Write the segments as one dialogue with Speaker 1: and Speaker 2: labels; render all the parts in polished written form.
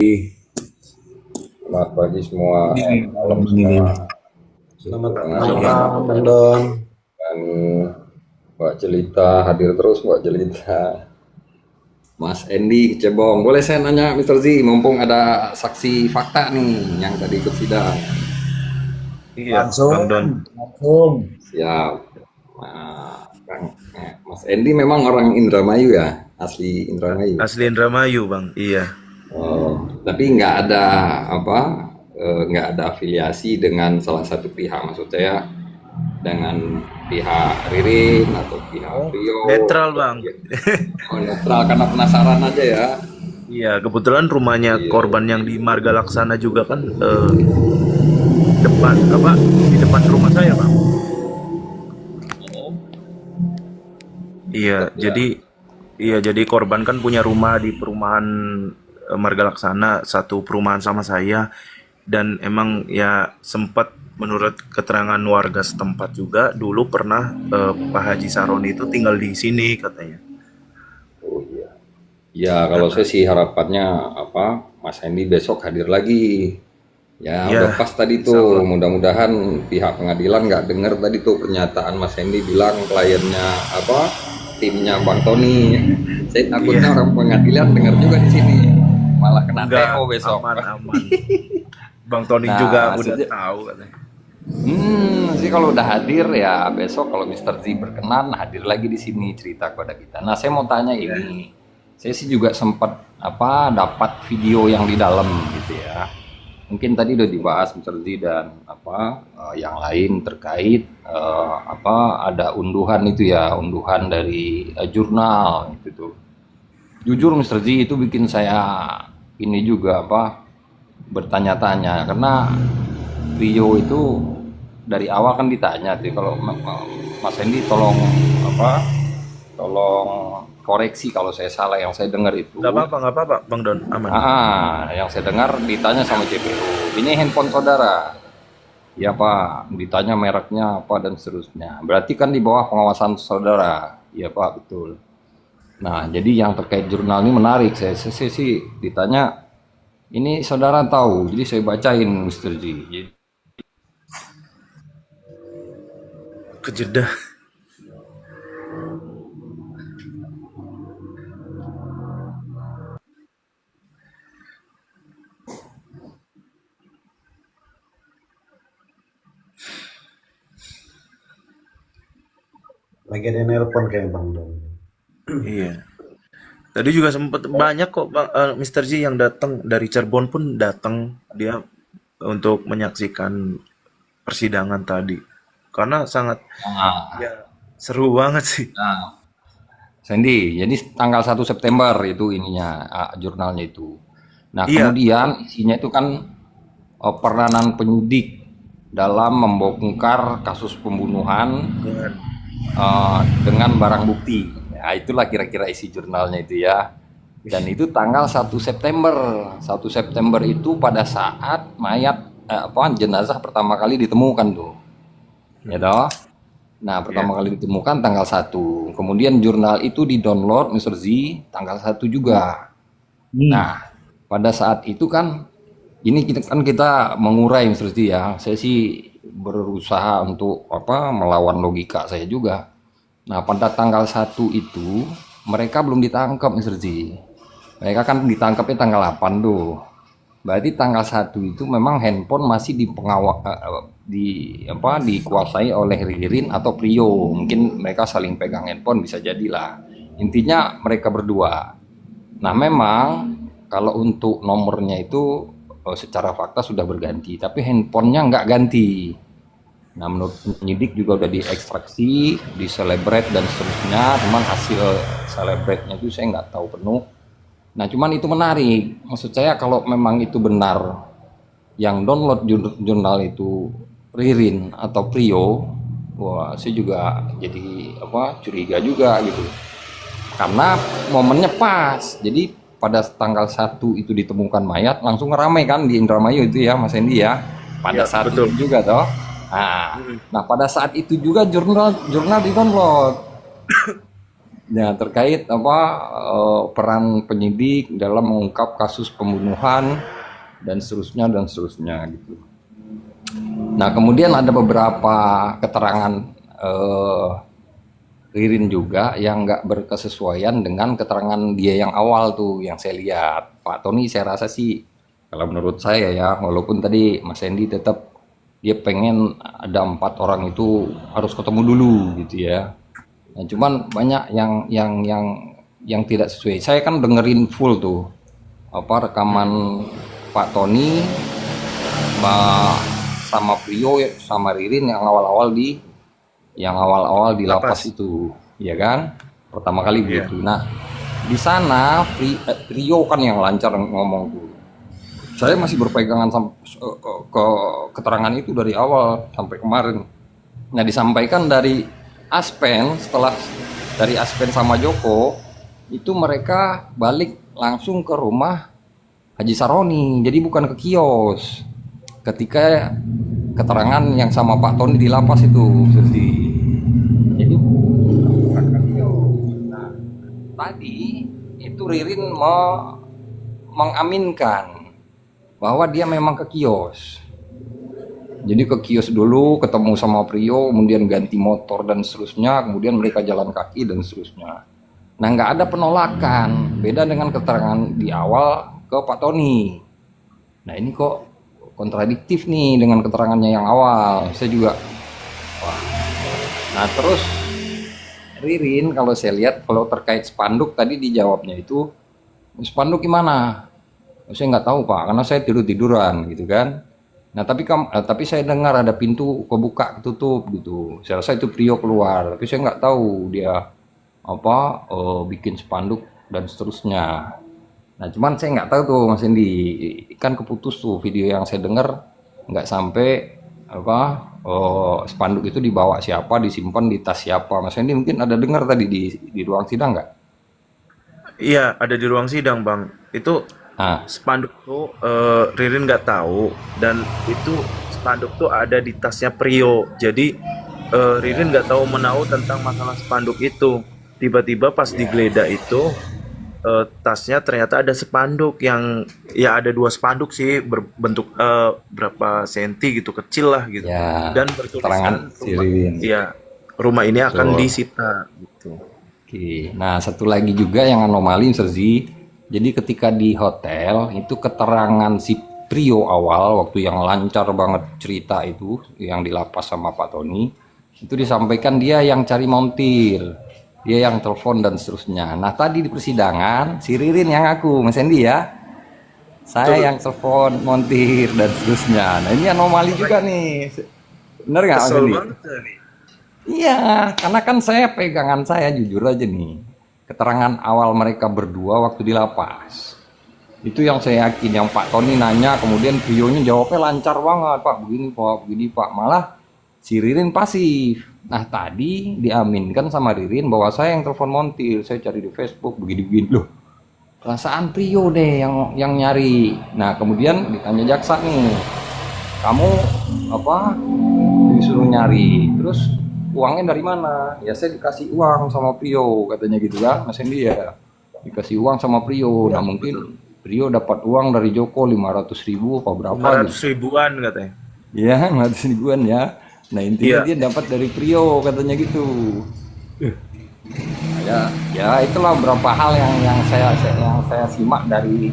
Speaker 1: Selamat pagi semua, malam
Speaker 2: Ini
Speaker 1: semua.
Speaker 2: selamat
Speaker 1: Dengan
Speaker 2: malam, Bang Don.
Speaker 1: Mbak Jelita hadir terus, Mbak Jelita. Mas Endi Cebong, boleh saya nanya Mr. Z, mumpung ada saksi fakta nih yang tadi ikut sidang.
Speaker 3: Iya,
Speaker 2: Langsung,
Speaker 3: Bang Don.
Speaker 2: langsung.
Speaker 1: Siap. Nah, Mas Endi memang orang Indramayu ya, asli Indramayu.
Speaker 3: Asli Indramayu, Bang. Iya.
Speaker 1: Oh, tapi nggak ada nggak ada afiliasi dengan salah satu pihak, maksud saya dengan pihak Ririn atau pihak
Speaker 3: Oh,
Speaker 1: Rio.
Speaker 3: netral, Bang.
Speaker 1: Oh, netral karena penasaran aja ya.
Speaker 3: Iya, kebetulan rumahnya
Speaker 1: Iya,
Speaker 3: korban yang di Marga Laksana juga kan depan apa di depan rumah saya, Bang. Iya,
Speaker 1: ya.
Speaker 3: jadi korban kan punya rumah di perumahan Marga Laksana, satu perumahan sama saya, dan emang ya sempat menurut keterangan warga setempat juga dulu pernah Pak Haji Saroni itu tinggal di sini katanya.
Speaker 1: Oh iya. Ya kalau saya sih harapannya apa Mas Hendy besok hadir lagi. Ya
Speaker 3: Ya,
Speaker 1: udah pas tadi
Speaker 3: insya
Speaker 1: tuh,
Speaker 3: Allah.
Speaker 1: mudah-mudahan pihak pengadilan nggak dengar tadi tuh pernyataan Mas Hendy bilang kliennya apa timnya Bang Tony. Saya takutnya
Speaker 3: Iya,
Speaker 1: orang pengadilan dengar juga di sini, malah kena
Speaker 3: enggak,
Speaker 1: TO besok.
Speaker 3: aman aman. Bang Tony juga
Speaker 1: Nah,
Speaker 3: udah
Speaker 1: sejak
Speaker 3: tahu katanya.
Speaker 1: sih kalau udah hadir ya besok kalau Mister Z berkenan hadir lagi di sini cerita kepada kita. Nah, saya mau tanya
Speaker 3: Ya,
Speaker 1: ini. Saya sih juga sempat apa dapat video yang di dalam gitu ya. Mungkin tadi udah dibahas Mister Z dan apa yang lain terkait apa ada unduhan itu ya, unduhan dari jurnal gitu tuh. Jujur Mister Z itu bikin saya ini juga apa bertanya-tanya karena Rio itu dari awal kan ditanya tuh kalau Mas Hendy tolong apa tolong koreksi kalau saya salah yang saya dengar itu
Speaker 3: nggak apa-apa, Bang Don, aman.
Speaker 1: yang saya dengar ditanya sama JPU ini handphone saudara ya Pak ditanya mereknya apa dan seterusnya berarti kan di bawah pengawasan saudara ya Pak betul. Nah jadi yang terkait jurnal ini menarik saya sih ditanya ini saudara tahu jadi saya bacain Mr. G.
Speaker 3: Kejedah.
Speaker 2: Lagi ada nelpon kayak Bang Don.
Speaker 3: Iya. Tadi juga sempat banyak kok Bang, Mr. Ji yang datang dari Cirebon pun datang dia untuk menyaksikan persidangan tadi. Karena sangat
Speaker 1: Nah,
Speaker 3: ya seru banget sih.
Speaker 1: nah, Sandy, jadi tanggal 1 September itu ininya jurnalnya itu. Nah,
Speaker 3: Iya, betul.
Speaker 1: kemudian isinya itu kan peranan penyidik dalam membongkar kasus pembunuhan
Speaker 3: Dengan
Speaker 1: dengan barang bukti. Ya, itulah kira-kira isi jurnalnya itu ya. Dan itu tanggal 1 September. 1 September itu pada saat mayat apa jenazah pertama kali ditemukan tuh. Ya toh? Nah,
Speaker 3: ya.
Speaker 1: pertama kali ditemukan tanggal 1. Kemudian jurnal itu di-download Mr. Z tanggal 1 juga.
Speaker 2: Hmm.
Speaker 1: Nah, pada saat itu kan ini kita mengurai Mr. Z ya. Saya sih berusaha untuk apa melawan logika saya juga. Nah, pada tanggal 1 itu mereka belum ditangkap Mr. Z. Mereka kan ditangkapnya tanggal 8 tuh. Berarti tanggal 1 itu memang handphone masih di apa dikuasai oleh Ririn atau Prio. Mungkin mereka saling pegang handphone bisa jadilah. Intinya mereka berdua. Nah, memang kalau untuk nomornya itu secara fakta sudah berganti, tapi handphonenya nggak ganti. Nah, menurut penyidik juga udah diekstraksi, diselebrate dan seterusnya, cuman hasil celebrate-nya itu saya nggak tahu penuh. Nah, cuman itu menarik. Maksud saya kalau memang itu benar yang download jurnal itu Ririn atau Prio, wah saya juga jadi apa curiga juga gitu. Karena momennya pas. Jadi pada tanggal 1 itu ditemukan mayat, langsung ngeramai kan di Indramayu itu ya Mas Hendy ya. Pada
Speaker 3: Ya,
Speaker 1: saat itu
Speaker 3: betul.
Speaker 1: juga toh. Nah,
Speaker 3: Mm.
Speaker 1: nah pada saat itu juga jurnal jurnal di download. Ya, terkait peran penyidik dalam mengungkap kasus pembunuhan dan seterusnya gitu. Nah, kemudian ada beberapa keterangan eh, Ririn juga yang nggak berkesesuaian dengan keterangan dia yang awal tuh yang saya lihat. Pak Tony saya rasa sih kalau menurut saya ya, walaupun tadi Mas Hendy tetap dia pengen ada 4 orang itu harus ketemu dulu gitu ya. Nah, cuman banyak yang tidak sesuai. Saya kan dengerin full tuh rekaman Pak Tony sama Prio sama Ririn yang awal-awal di lapas
Speaker 3: Lapas.
Speaker 1: itu, ya kan? Pertama kali
Speaker 3: Iya.
Speaker 1: begitu. Nah, di sana Prio kan yang lancar ngomong tuh. Saya masih berpegangan ke keterangan itu dari awal sampai kemarin. Nah, disampaikan dari Aspen, setelah dari Aspen sama Joko, itu mereka balik langsung ke rumah Haji Saroni, jadi bukan ke kios. Ketika keterangan yang sama Pak Tony di lapas itu, jadi bukan ke kios. Nah, tadi itu Ririn mengaminkan bahwa dia memang ke kios. Jadi ke kios dulu, ketemu sama Prio, kemudian ganti motor dan seterusnya, kemudian mereka jalan kaki dan seterusnya. Nah, nggak ada penolakan, beda dengan keterangan di awal ke Pak Tony. Nah, ini kok kontradiktif nih dengan keterangannya yang awal. Saya juga, wah. Nah, terus Ririn kalau saya lihat, kalau terkait spanduk tadi dijawabnya itu, spanduk gimana? Saya nggak tahu Pak, karena saya tidur-tiduran gitu kan. Nah, tapi saya dengar ada pintu kebuka ketutup gitu. Saya rasa itu Prio keluar, tapi saya nggak tahu dia bikin spanduk dan seterusnya. Nah, cuman saya nggak tahu tuh Mas Indi, kan keputus tuh video yang saya dengar nggak sampai spanduk itu dibawa siapa, disimpan di tas siapa. Mas Indi mungkin ada dengar tadi di ruang sidang nggak?
Speaker 3: Iya, ada di ruang sidang, Bang. Itu
Speaker 1: Nah,
Speaker 3: spanduk tuh Ririn nggak tahu dan itu spanduk tuh ada di tasnya Prio. Jadi Ririn nggak tahu menahu tentang masalah spanduk itu. Tiba-tiba pas digeledah itu tasnya ternyata ada spanduk yang ya ada 2 spanduk sih berbentuk berapa senti gitu kecil lah gitu
Speaker 1: ya
Speaker 3: dan
Speaker 1: keterangan
Speaker 3: bertuliskan
Speaker 1: si Ririn.
Speaker 3: ya rumah ini akan
Speaker 1: Betul.
Speaker 3: disita gitu.
Speaker 1: Oke, nah satu lagi juga yang anomali Serzi. Jadi ketika di hotel itu keterangan si Prio awal waktu yang lancar banget cerita itu yang dilapas sama Pak Tony itu disampaikan dia yang cari montir, dia yang telepon dan seterusnya. Nah tadi di persidangan si Ririn yang ngaku Mas Hendy ya, saya
Speaker 3: Betul.
Speaker 1: yang telepon montir dan seterusnya. Nah ini anomali juga nih, bener nggak Mas
Speaker 3: Kesel
Speaker 1: Hendy?
Speaker 3: banget ya nih.
Speaker 1: Iya, karena kan pegangan saya jujur aja nih. Keterangan awal mereka berdua waktu di lapas. Itu yang saya yakin, yang Pak Tony nanya, kemudian Bionya jawabnya lancar banget, Pak, begini Pak. Malah si Ririn pasif. Nah tadi diaminkan sama Ririn bahwa saya yang telepon montir, saya cari di Facebook, begini-begini. Loh, perasaan Prio deh yang nyari. Nah kemudian ditanya jaksa nih, kamu disuruh nyari, terus uangnya dari mana? Ya saya dikasih uang sama Prio katanya gitu kan Mas Hendy ya, dikasih uang sama Prio. Nah
Speaker 3: Ya,
Speaker 1: mungkin Prio dapat uang dari Joko 500.000 apa berapa gitu
Speaker 3: 500 ribuan katanya.
Speaker 1: ya. 500 ribuan ya. Nah intinya
Speaker 3: Iya,
Speaker 1: dia dapat dari Prio katanya gitu ya. Ya itulah beberapa hal yang saya simak dari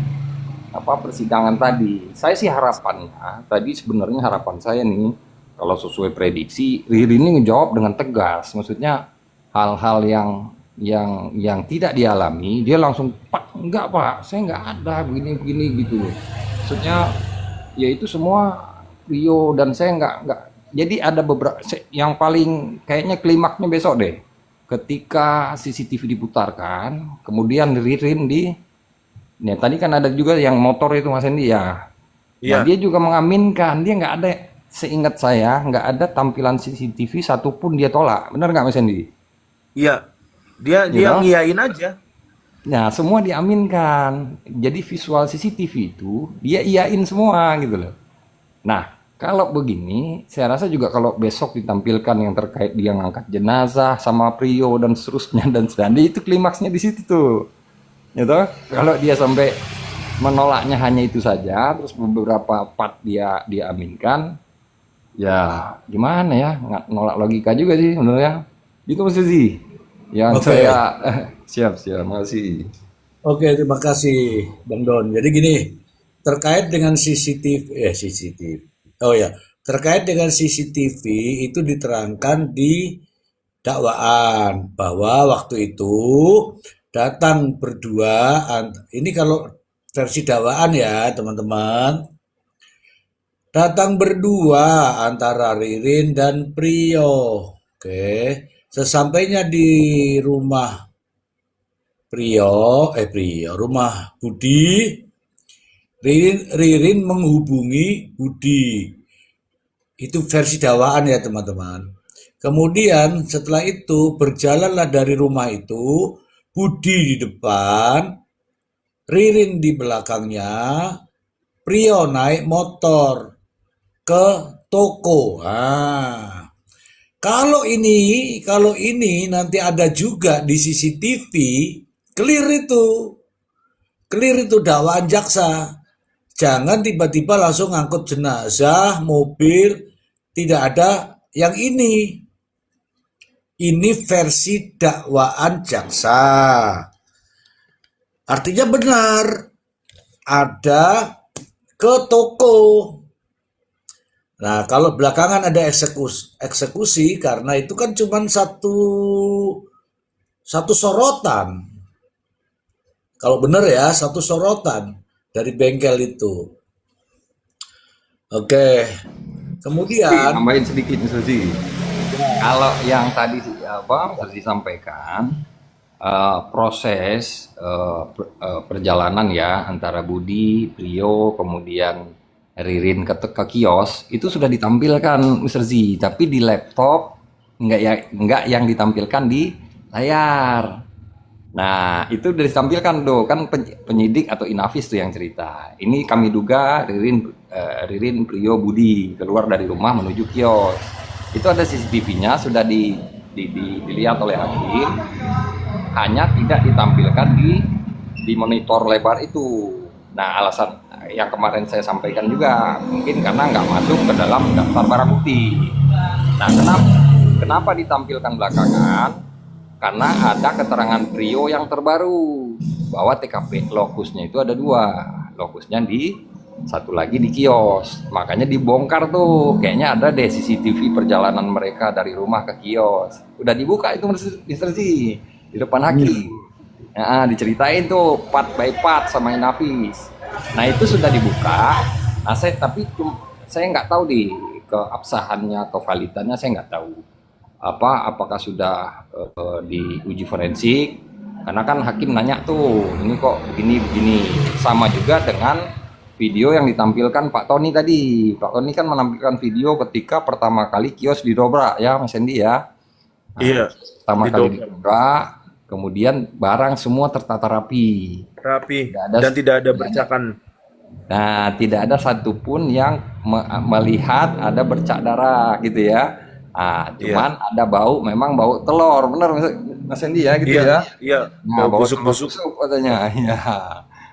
Speaker 1: persidangan tadi. Saya sih harapannya tadi, sebenarnya harapan saya nih kalau sesuai prediksi Riri ini ngejawab dengan tegas. Maksudnya hal-hal yang tidak dialami dia langsung Pak, enggak Pak, saya enggak ada begini-begini gitu. Maksudnya ya itu semua Rio dan saya enggak. Jadi ada beberapa yang paling kayaknya klimaknya besok deh. Ketika CCTV diputarkan, kemudian Ririn ya tadi kan ada juga yang motor itu Mas Hendy ya. Nah
Speaker 3: iya,
Speaker 1: dia juga mengaminkan, dia nggak ada, seingat saya nggak ada tampilan CCTV satupun dia tolak. Benar nggak Mas Hendy?
Speaker 3: iya. Dia
Speaker 1: Ya
Speaker 3: dia
Speaker 1: toh?
Speaker 3: ngiyain aja.
Speaker 1: Nah semua diaminkan. Jadi visual CCTV itu dia iyain semua gitu loh. Nah Kalau begini, saya rasa juga kalau besok ditampilkan yang terkait dia ngangkat jenazah sama Prio dan seterusnya dan seterusnya, itu klimaksnya di situ tuh. Gitu. Kalau dia sampai menolaknya hanya itu saja, terus beberapa part dia diaminkan, ya gimana ya, nggak nolak logika juga sih menurutnya. Itu mesti sih. Yang
Speaker 2: Oke,
Speaker 1: saya siap, makasih.
Speaker 2: oke, terima kasih Bang Don. Jadi gini, terkait dengan CCTV. Oh ya, terkait dengan CCTV itu diterangkan di dakwaan bahwa waktu itu datang berdua. Ini kalau versi dakwaan ya teman-teman. Datang berdua antara Ririn dan Prio. Oke, sesampainya di rumah rumah Budi, Ririn menghubungi Budi. Itu versi dakwaan ya teman-teman. Kemudian setelah itu berjalanlah dari rumah itu, Budi di depan, Ririn di belakangnya, Prio naik motor ke toko. Nah, kalau ini nanti ada juga di CCTV, clear itu. Clear itu dakwaan jaksa. Jangan tiba-tiba langsung ngangkut jenazah, mobil, tidak ada yang ini. Ini versi dakwaan jaksa. Artinya benar, ada ke toko. Nah, kalau belakangan ada eksekusi karena itu kan cuma satu sorotan. Kalau benar ya, satu sorotan dari bengkel itu. Oke. Kemudian,
Speaker 1: Tambahin sedikit Mas Susi. Kalau yang tadi Mas Susi sampaikan, proses perjalanan ya antara Budi, Prio, kemudian Ririn ke kios itu sudah ditampilkan Mr. Z, tapi di laptop nggak yang ditampilkan di layar. Nah, itu udah ditampilkan tuh kan penyidik atau Inavis tuh yang cerita. Ini kami duga Ririn, Prio, Budi keluar dari rumah menuju kios. Itu ada CCTV-nya sudah dilihat oleh hakim, hanya tidak ditampilkan di monitor lebar itu. Nah, alasan yang kemarin saya sampaikan juga mungkin karena nggak masuk ke dalam daftar barang bukti. Nah, kenapa ditampilkan belakangan? Karena ada keterangan Prio yang terbaru bahwa TKP lokusnya itu ada dua, lokusnya di satu lagi di kios, makanya dibongkar tuh, kayaknya ada deh CCTV perjalanan mereka dari rumah ke kios, udah dibuka itu Mr. Z di depan hakim. Nah, diceritain tuh part by part sama Inavis. Nah, itu sudah dibuka. Nah, saya nggak tahu di keabsahannya atau validannya, saya nggak tahu apakah sudah diuji forensik, karena kan hakim nanya tuh ini kok begini sama juga dengan video yang ditampilkan Pak Tony tadi. Pak Tony kan menampilkan video ketika pertama kali kios didobrak ya Mas Hendy ya. Nah,
Speaker 3: Iya,
Speaker 1: pertama kali
Speaker 3: didobrak.
Speaker 1: didobrak, kemudian barang semua tertata rapi,
Speaker 3: Rapi
Speaker 1: tidak ada
Speaker 3: dan tidak ada bercakan.
Speaker 1: Nah, tidak ada satupun yang melihat ada bercak darah gitu ya. Ah,
Speaker 3: Iya,
Speaker 1: cuman ada bau, memang bau telur, benar Mas Hendy ya gitu
Speaker 3: iya,
Speaker 1: ya.
Speaker 3: iya,
Speaker 1: Nah,
Speaker 3: bau
Speaker 1: bau telur
Speaker 3: busuk-busuk.
Speaker 1: busuk katanya, ya,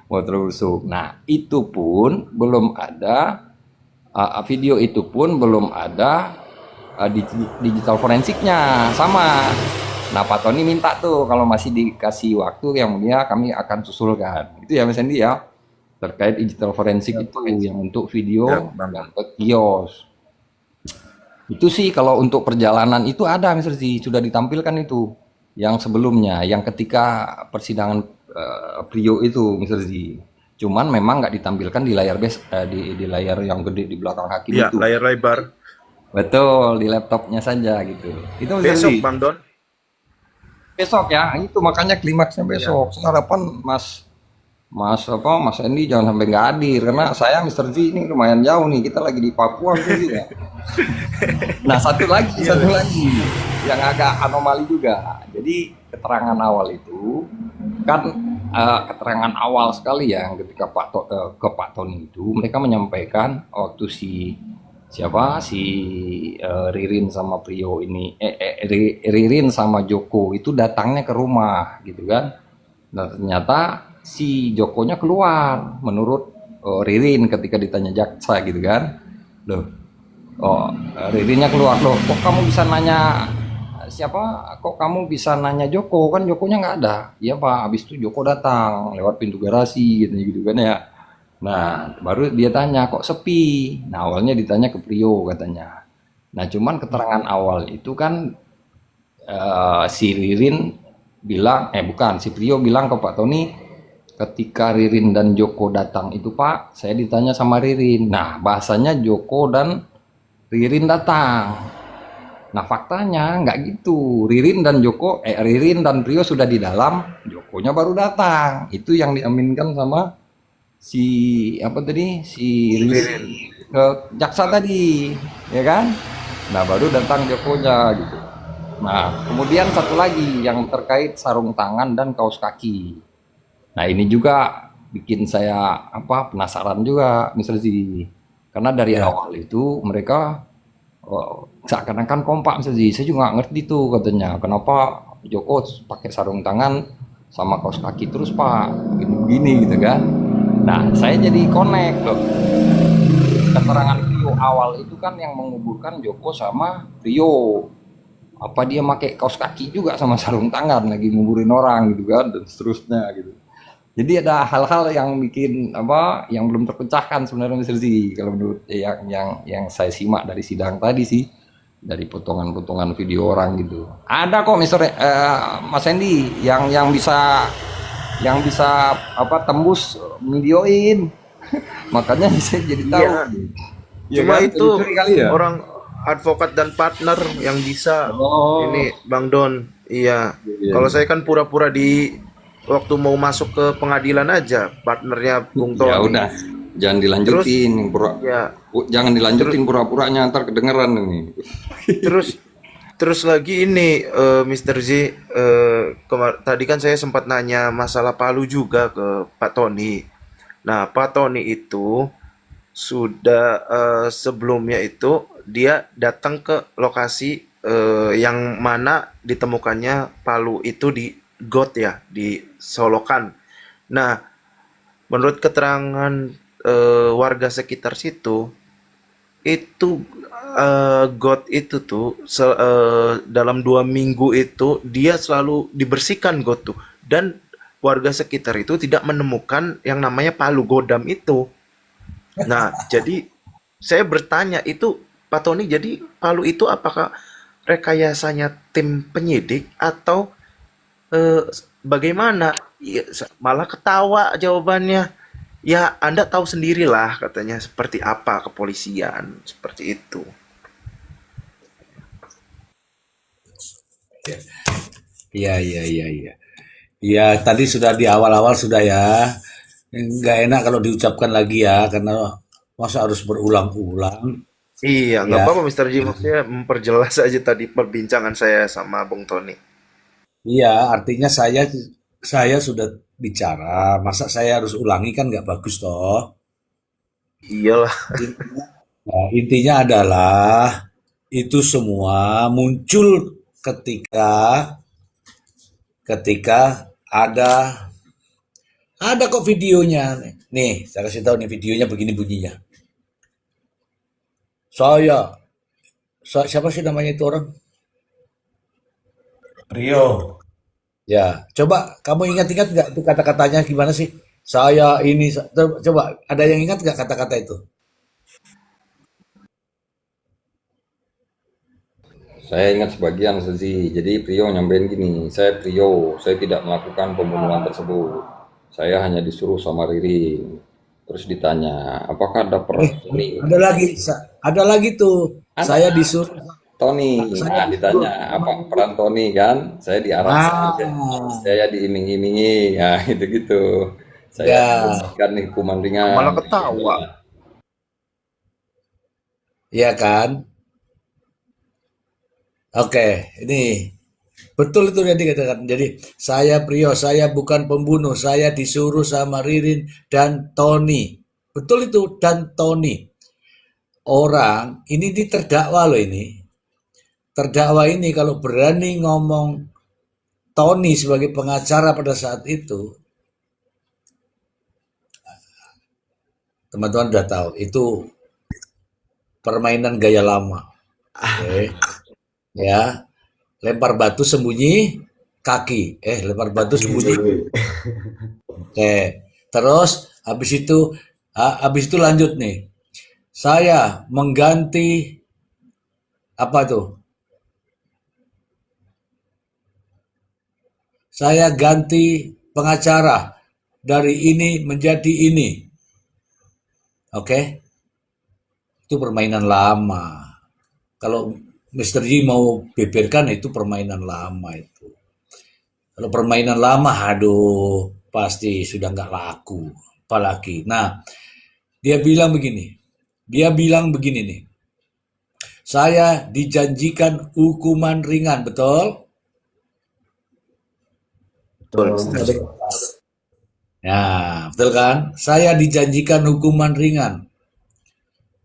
Speaker 1: bau telur busuk. Nah, itu pun belum ada video itu pun belum ada digital forensiknya sama. Nah, Pak Tony minta tuh kalau masih dikasih waktu yang mulia kami akan susulkan. Itu ya Mas Hendy ya terkait digital forensik itu yang untuk
Speaker 3: Ya,
Speaker 1: video
Speaker 3: Bang.
Speaker 1: yang ke kios. Itu sih kalau untuk perjalanan itu ada Mr. Z, sudah ditampilkan itu. Yang sebelumnya, yang ketika persidangan Prio itu Mr. Z. Cuman memang nggak ditampilkan di layar di layar yang gede di belakang hakim
Speaker 3: Iya,
Speaker 1: itu.
Speaker 3: layar lebar.
Speaker 1: Betul, di laptopnya saja gitu. Itu Mr. Z.
Speaker 3: Besok, Bang Don.
Speaker 1: Besok ya, itu makanya klimaksnya
Speaker 3: Iya.
Speaker 1: besok. Saya harapan Mas Endi jangan sampai nggak hadir karena saya Mr. Z ini lumayan jauh nih, kita lagi di Papua gitu ya. Nah, satu lagi yang agak anomali juga. Jadi keterangan awal itu kan keterangan awal sekali ya ketika ke Pak Tony itu mereka menyampaikan waktu si siapa si Ririn sama Prio ini, Ririn sama Joko itu datangnya ke rumah gitu kan. Nah ternyata si Jokonya keluar menurut Ririn ketika ditanya jaksa gitu kan. Loh, oh, Ririnnya keluar, loh kok kamu bisa nanya siapa, kok kamu bisa nanya Joko, kan Jokonya nggak ada. Iya pak, habis itu Joko datang lewat pintu garasi gitu kan ya. Nah baru dia tanya kok sepi. Nah awalnya ditanya ke Prio katanya. Nah cuman keterangan awal itu kan si Ririn bilang, bukan, si Prio bilang ke Pak Tony ketika Ririn dan Joko datang itu Pak, saya ditanya sama Ririn. Nah bahasanya Joko dan Ririn datang. Nah faktanya nggak gitu. Ririn dan Prio sudah di dalam, Jokonya baru datang. Itu yang diaminkan sama si apa tadi si Ririn
Speaker 3: Ririn.
Speaker 1: ke jaksa tadi, ya kan? Nah baru datang Jokonya gitu. Nah kemudian satu lagi yang terkait sarung tangan dan kaos kaki. Nah ini juga bikin saya apa penasaran juga, Mister Z. Karena dari
Speaker 2: Ya,
Speaker 1: awal itu mereka seakan-akan kompak Mister Z. Saya juga nggak ngerti tuh katanya kenapa Joko pakai sarung tangan sama kaos kaki terus Pak, gini-gini gitu kan. Nah saya jadi connect loh. Keterangan Rio awal itu kan yang menguburkan Joko sama Rio. Apa dia pakai kaos kaki juga sama sarung tangan lagi nguburin orang gitu kan dan seterusnya gitu. Jadi ada hal-hal yang bikin apa yang belum terpecahkan sebenarnya Mr. Z kalau menurut yang saya simak dari sidang tadi sih, dari potongan-potongan video orang gitu. Ada kok Mas Hendy yang bisa apa tembus videoin. Makanya saya jadi tahu.
Speaker 3: Iya,
Speaker 1: Iya
Speaker 3: cuma
Speaker 1: kan?
Speaker 3: itu
Speaker 1: Curi kali ya?
Speaker 3: orang advokat dan partner yang bisa
Speaker 1: Oh,
Speaker 3: ini Bang Don. Iya.
Speaker 1: iya,
Speaker 3: Kalau
Speaker 1: iya.
Speaker 3: saya kan pura-pura di waktu mau masuk ke pengadilan aja partnernya Bung
Speaker 1: Ya
Speaker 3: Tony.
Speaker 1: udah, jangan
Speaker 3: Terus
Speaker 1: dilanjutin
Speaker 3: ya,
Speaker 1: jangan
Speaker 3: terus
Speaker 1: dilanjutin pura-puranya ntar kedengeran ini.
Speaker 3: terus terus lagi ini Mr. Z, tadi kan saya sempat nanya masalah Palu juga ke Pak Tony. Nah, Pak Tony itu sudah sebelumnya itu dia datang ke lokasi yang mana ditemukannya Palu itu di got ya, di Solokan. Nah, menurut keterangan warga sekitar situ, itu got itu tuh dalam 2 minggu itu dia selalu dibersihkan got tuh, dan warga sekitar itu tidak menemukan yang namanya Palu Godam itu. Nah, jadi saya bertanya itu Pak Tony, jadi Palu itu apakah rekayasanya tim penyidik atau bagaimana? Ya, malah ketawa jawabannya. Ya, Anda tahu sendirilah katanya seperti apa kepolisian, seperti itu.
Speaker 2: iya, iya, iya, iya. Iya, tadi sudah di awal-awal sudah ya. Nggak enak kalau diucapkan lagi ya, karena masa harus berulang-ulang.
Speaker 3: Iya, nggak
Speaker 2: Ya,
Speaker 3: apa-apa Mr. J, maksudnya memperjelas aja tadi perbincangan saya sama Bung Tony.
Speaker 2: iya, artinya saya sudah bicara, masa saya harus ulangi kan nggak bagus toh.
Speaker 3: Iyalah.
Speaker 2: Nah, intinya adalah itu semua muncul ketika ketika ada ada kok videonya. Nih, saya kasih tahu nih videonya begini bunyinya. Saya, siapa sih namanya itu orang?
Speaker 4: Rio,
Speaker 2: Ya, coba kamu ingat-ingat nggak itu kata-katanya gimana sih? Saya ini, coba ada yang ingat nggak kata-kata itu?
Speaker 1: Saya ingat sebagian Sezi. Jadi Prio nyampein gini, saya Prio, saya tidak melakukan pembunuhan tersebut. Saya hanya disuruh sama Riri. Terus ditanya, apakah ada peran
Speaker 2: Eh,
Speaker 1: Tony?
Speaker 2: ada lagi, ada lagi tuh.
Speaker 1: Ada
Speaker 2: Saya disuruh,
Speaker 1: Tony.
Speaker 2: saya
Speaker 1: Nah
Speaker 2: disuruh.
Speaker 1: ditanya, apa peran Tony kan? Saya diarahkan,
Speaker 2: Ah,
Speaker 1: saya diiming-imingi, ya gitu-gitu. Saya
Speaker 2: ya,
Speaker 1: diberikan hukuman ringan.
Speaker 3: Malah ketawa.
Speaker 2: ya kan? Oke, ini betul itu yang dikatakan. Jadi saya Prio, saya bukan pembunuh, saya disuruh sama Ririn dan Tony. Betul itu dan Tony. orang ini terdakwa loh ini. Terdakwa ini kalau berani ngomong Tony sebagai pengacara pada saat itu, teman-teman udah tahu itu permainan gaya lama. Oke, ya. Lempar batu sembunyi kaki. Lempar batu sembunyi. Oke. Terus habis itu lanjut nih. Saya mengganti apa tuh? Saya ganti pengacara dari ini menjadi ini. Oke? Itu permainan lama. Kalau Mr. G mau beberkan itu permainan lama itu. Kalau permainan lama, aduh, pasti sudah nggak laku. Apalagi. Nah, dia bilang begini nih. Saya dijanjikan hukuman ringan, betul?
Speaker 3: Betul, Mr. G.
Speaker 2: Ya, betul kan? Saya dijanjikan hukuman ringan.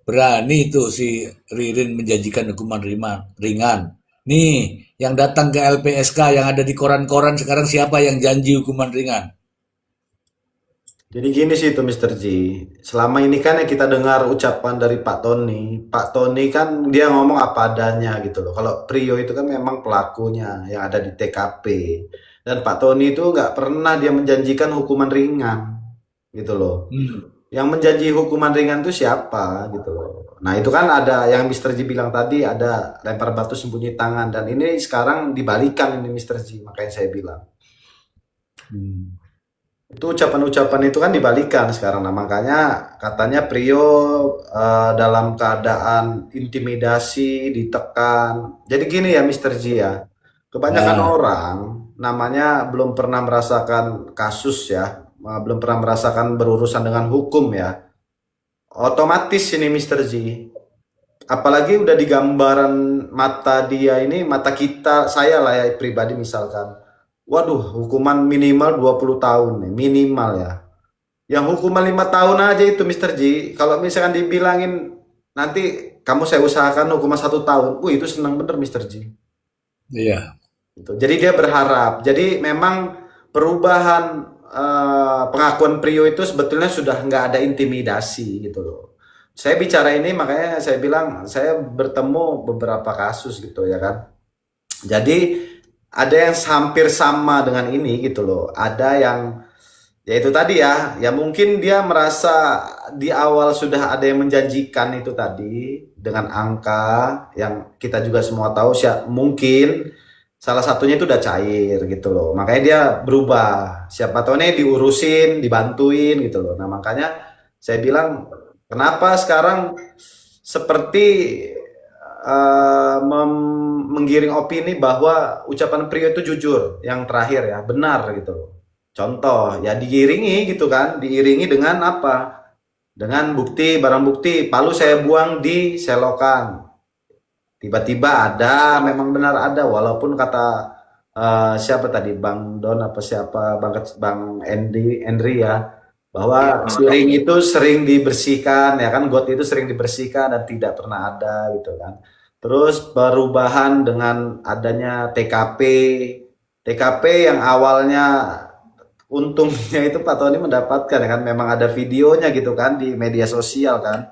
Speaker 2: Berani itu si Ririn menjanjikan hukuman ringan. Nih, yang datang ke LPSK yang ada di koran-koran sekarang siapa yang janji hukuman ringan?
Speaker 4: Jadi gini sih itu Mr. G. Selama ini kan yang kita dengar ucapan dari Pak Tony. Pak Tony kan dia ngomong apa adanya gitu loh. Kalau Prio itu kan memang pelakunya yang ada di TKP. Dan Pak Tony itu nggak pernah dia menjanjikan hukuman ringan gitu loh. Yang menjanji hukuman ringan itu siapa gitu loh. Nah itu kan ada yang Mr. G bilang tadi ada lempar batu sembunyi tangan. Dan ini sekarang dibalikan ini Mr. G. Makanya saya bilang. Itu ucapan-ucapan itu kan dibalikan sekarang. Nah makanya katanya Prio dalam keadaan intimidasi, ditekan. Jadi gini ya Mr. G ya. Kebanyakan orang namanya belum pernah merasakan kasus ya. Belum pernah merasakan berurusan dengan hukum ya. Otomatis ini Mr. G. Apalagi udah di gambaran mata dia ini, mata kita, saya lah ya pribadi misalkan. Waduh, hukuman minimal 20 tahun nih, minimal ya. Yang hukuman 5 tahun aja itu Mr. G. Kalau misalkan dibilangin nanti kamu saya usahakan hukuman 1 tahun. Itu senang bener Mr. G.
Speaker 2: Iya.
Speaker 4: Gitu. Jadi dia berharap. Jadi memang perubahan pengakuan Prio itu sebetulnya sudah nggak ada intimidasi gitu loh. Saya bicara ini makanya saya bilang saya bertemu beberapa kasus gitu ya kan. Jadi ada yang hampir sama dengan ini gitu loh. Ada yang ya itu tadi ya mungkin dia merasa di awal sudah ada yang menjanjikan itu tadi dengan angka yang kita juga semua tahu mungkin salah satunya itu udah cair gitu loh. Makanya dia berubah. Siapa tahu nih diurusin, dibantuin gitu loh. Nah, makanya saya bilang kenapa sekarang seperti menggiring opini bahwa ucapan Prio itu jujur, yang terakhir ya, benar gitu loh. Contoh, ya diiringi gitu kan, diiringi dengan apa? Dengan bukti, barang bukti, palu saya buang di selokan. Tiba-tiba ada, memang benar ada, walaupun kata siapa tadi, Bang Don apa siapa, Bang Endri ya, bahwa siring itu sering dibersihkan ya kan, got itu sering dibersihkan dan tidak pernah ada gitu kan. Terus perubahan dengan adanya TKP yang awalnya untungnya itu Pak Tony mendapatkan ya kan, memang ada videonya gitu kan di media sosial kan,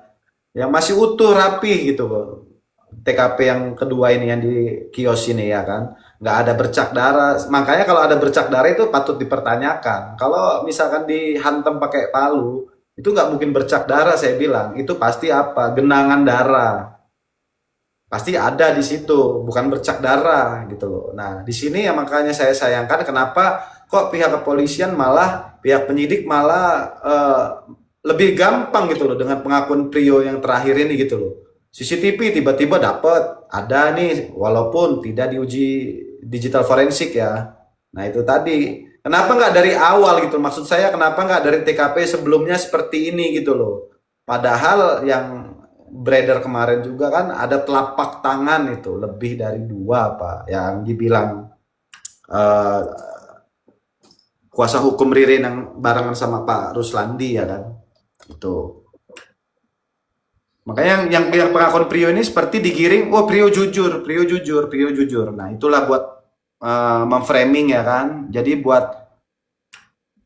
Speaker 4: yang masih utuh rapi gitu loh. TKP yang kedua ini yang di kios ini ya kan, nggak ada bercak darah. Makanya kalau ada bercak darah itu patut dipertanyakan. Kalau misalkan dihantam pakai palu itu nggak mungkin bercak darah, saya bilang itu pasti apa, genangan darah pasti ada di situ, bukan bercak darah gitu loh. Nah di sini ya makanya saya sayangkan kenapa kok pihak kepolisian malah pihak penyidik malah lebih gampang gitu loh dengan pengakuan Prio yang terakhir ini gitu loh. CCTV tiba-tiba dapat ada nih walaupun tidak diuji digital forensik ya. Nah itu tadi kenapa nggak dari awal gitu, maksud saya kenapa nggak dari TKP sebelumnya seperti ini gitu loh. Padahal yang beredar kemarin juga kan ada telapak tangan itu lebih dari 2 Pak yang dibilang kuasa hukum Ririn yang barengan sama Pak Ruslandi ya kan itu. Makanya yang pengakuan Prio ini seperti digiring, oh Prio jujur, Prio jujur, Prio jujur. Nah, itulah buat memframing ya kan. Jadi buat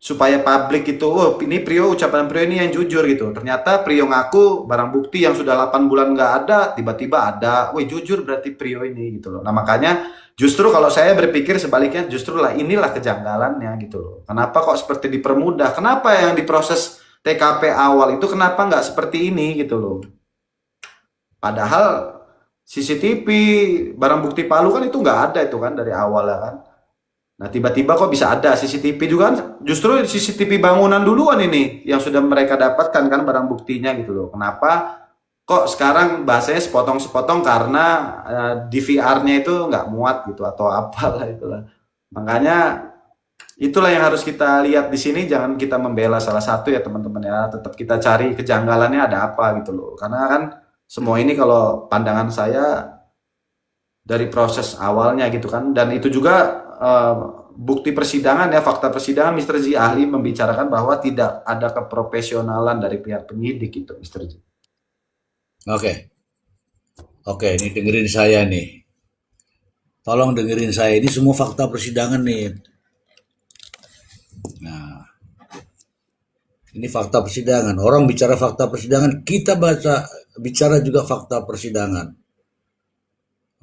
Speaker 4: supaya publik itu, oh ini Prio, ucapan Prio ini yang jujur gitu. Ternyata Prio ngaku barang bukti yang sudah 8 bulan nggak ada, tiba-tiba ada. Wih, jujur berarti Prio ini gitu loh. Nah, makanya justru kalau saya berpikir sebaliknya, justru lah inilah kejanggalannya gitu loh. Kenapa kok seperti dipermudah? Kenapa yang diproses TKP awal itu kenapa nggak seperti ini gitu loh? Padahal CCTV, barang bukti Palu kan itu nggak ada itu kan dari awal ya kan. Nah, tiba-tiba kok bisa ada CCTV juga kan? Justru CCTV bangunan duluan ini yang sudah mereka dapatkan kan barang buktinya gitu loh. Kenapa kok sekarang bahasanya sepotong-sepotong karena DVR-nya itu nggak muat gitu atau apalah itulah. Makanya itulah yang harus kita lihat di sini. Jangan kita membela salah satu ya teman-teman ya. Tetap kita cari kejanggalannya ada apa gitu loh. Karena kan semua ini kalau pandangan saya dari proses awalnya gitu kan, dan itu juga bukti persidangan ya, fakta persidangan Mr. Z ahli membicarakan bahwa tidak ada keprofesionalan dari pihak penyidik itu Mr. Z.
Speaker 2: Oke, oke, ini dengerin saya nih. Tolong dengerin saya, ini semua fakta persidangan nih. Nah, ini fakta persidangan. Orang bicara fakta persidangan, kita bicara juga fakta persidangan.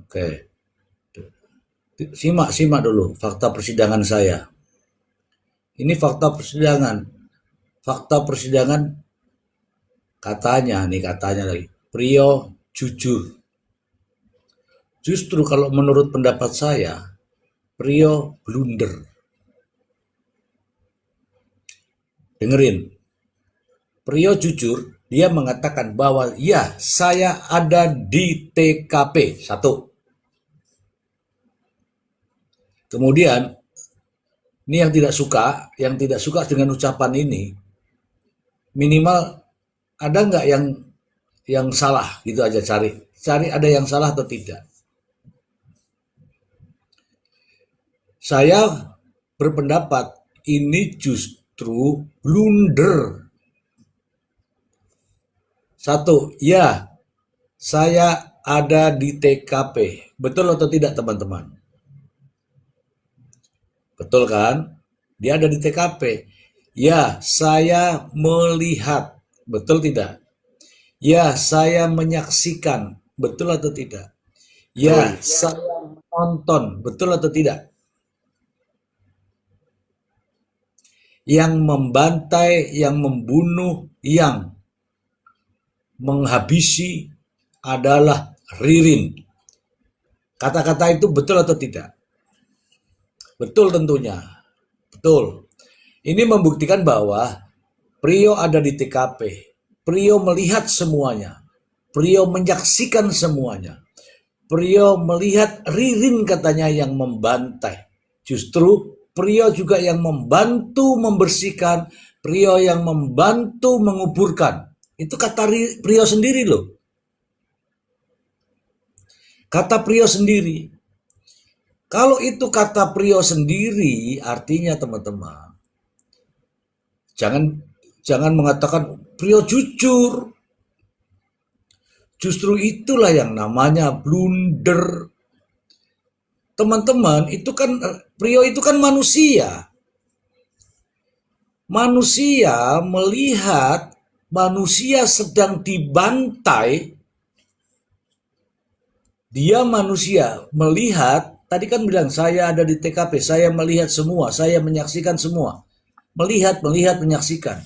Speaker 2: Oke. Simak dulu fakta persidangan saya. Ini fakta persidangan. Fakta persidangan katanya lagi. Prio jujur. Justru kalau menurut pendapat saya, Prio blunder. Dengerin. Prio jujur, dia mengatakan bahwa ya, saya ada di TKP. Satu. Kemudian, ini yang tidak suka dengan ucapan ini, minimal ada nggak yang salah gitu aja, cari ada yang salah atau tidak. Saya berpendapat ini justru blunder. Satu, ya, saya ada di TKP. Betul atau tidak teman-teman? Betul kan? Dia ada di TKP. Ya, saya melihat. Betul tidak? Ya, saya menyaksikan. Betul atau tidak? Ya, saya menonton. Betul atau tidak? Yang membantai, yang membunuh, yang menghabisi adalah Ririn. Kata-kata itu betul atau tidak? Betul tentunya. Betul. Ini membuktikan bahwa Prio ada di TKP. Prio melihat semuanya. Prio menyaksikan semuanya. Prio melihat Ririn katanya yang membantai. Justru Prio juga yang membantu membersihkan. Prio yang membantu menguburkan. Itu kata Prio sendiri loh. Kata Prio sendiri. Kalau itu kata Prio sendiri, artinya teman-teman, jangan mengatakan Prio jujur. Justru itulah yang namanya blunder. Teman-teman, itu kan Prio itu kan manusia. Manusia melihat manusia sedang dibantai. Dia manusia melihat, tadi kan bilang saya ada di TKP, saya melihat semua, saya menyaksikan semua. Melihat, menyaksikan.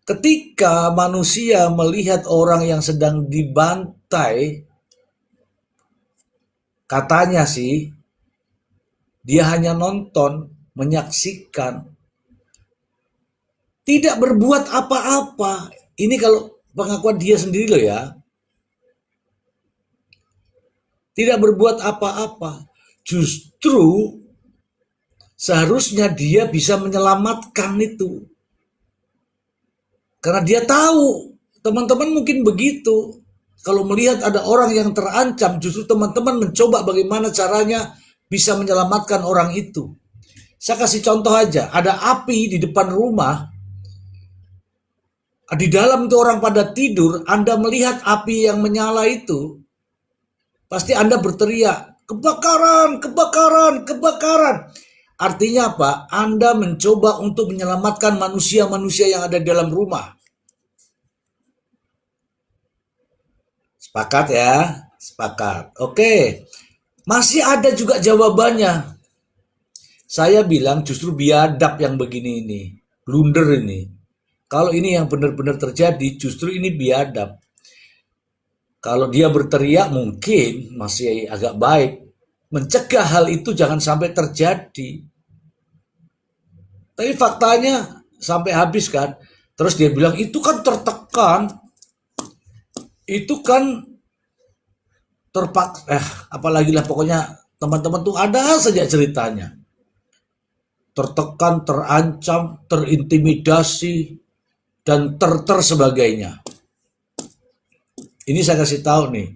Speaker 2: Ketika manusia melihat orang yang sedang dibantai, katanya sih, dia hanya nonton, menyaksikan, tidak berbuat apa-apa. Ini kalau pengakuan dia sendiri loh ya. Tidak berbuat apa-apa. Justru seharusnya dia bisa menyelamatkan itu. Karena dia tahu, teman-teman mungkin begitu. Kalau melihat ada orang yang terancam, justru teman-teman mencoba bagaimana caranya bisa menyelamatkan orang itu. Saya kasih contoh aja, ada api di depan rumah. Di dalam itu orang pada tidur, Anda melihat api yang menyala itu, pasti Anda berteriak, kebakaran, kebakaran, kebakaran. Artinya apa? Anda mencoba untuk menyelamatkan manusia-manusia yang ada di dalam rumah. Sepakat ya? Sepakat. Oke. Masih ada juga jawabannya. Saya bilang justru biadab yang begini ini. Blunder ini. Kalau ini yang benar-benar terjadi, justru ini biadab. Kalau dia berteriak mungkin masih agak baik. Mencegah hal itu jangan sampai terjadi. Tapi faktanya sampai habis kan. Terus dia bilang itu kan tertekan. Itu kan terpaksa. Apalagi lah pokoknya teman-teman tuh ada saja ceritanya. Tertekan, terancam, terintimidasi, dan sebagainya. Ini saya kasih tahu nih.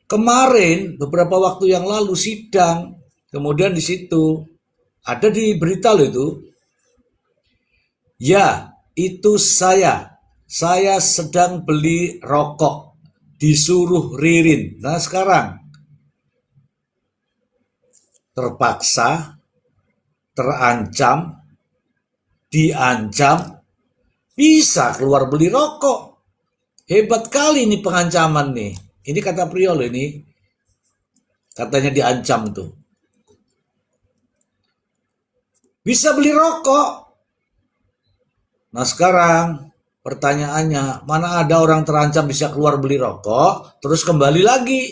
Speaker 2: Kemarin beberapa waktu yang lalu sidang, kemudian di situ ada di berita loh itu. Ya, itu saya. Saya sedang beli rokok, disuruh Ririn. Nah sekarang terpaksa, terancam, diancam, bisa keluar beli rokok. Hebat kali nih pengancaman nih. Ini kata Priol ini. Katanya diancam tuh. Bisa beli rokok. Nah sekarang pertanyaannya, mana ada orang terancam bisa keluar beli rokok, terus kembali lagi.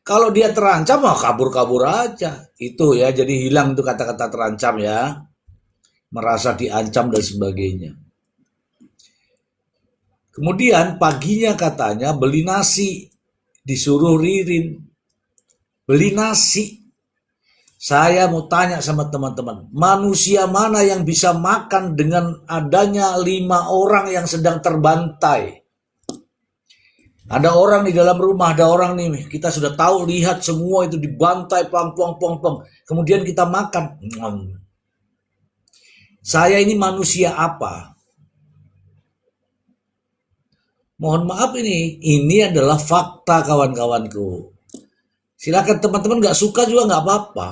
Speaker 2: Kalau dia terancam, mah kabur-kabur aja. Itu ya, jadi hilang tuh kata-kata terancam ya. Merasa diancam dan sebagainya. Kemudian paginya katanya beli nasi. Disuruh Ririn. Beli nasi. Saya mau tanya sama teman-teman. Manusia mana yang bisa makan dengan adanya 5 orang yang sedang terbantai? Ada orang di dalam rumah, ada orang nih. Kita sudah tahu, lihat semua itu dibantai, pong. Kemudian kita makan. Saya ini manusia apa? Mohon maaf ini adalah fakta kawan-kawanku. Silakan teman-teman gak suka juga gak apa-apa.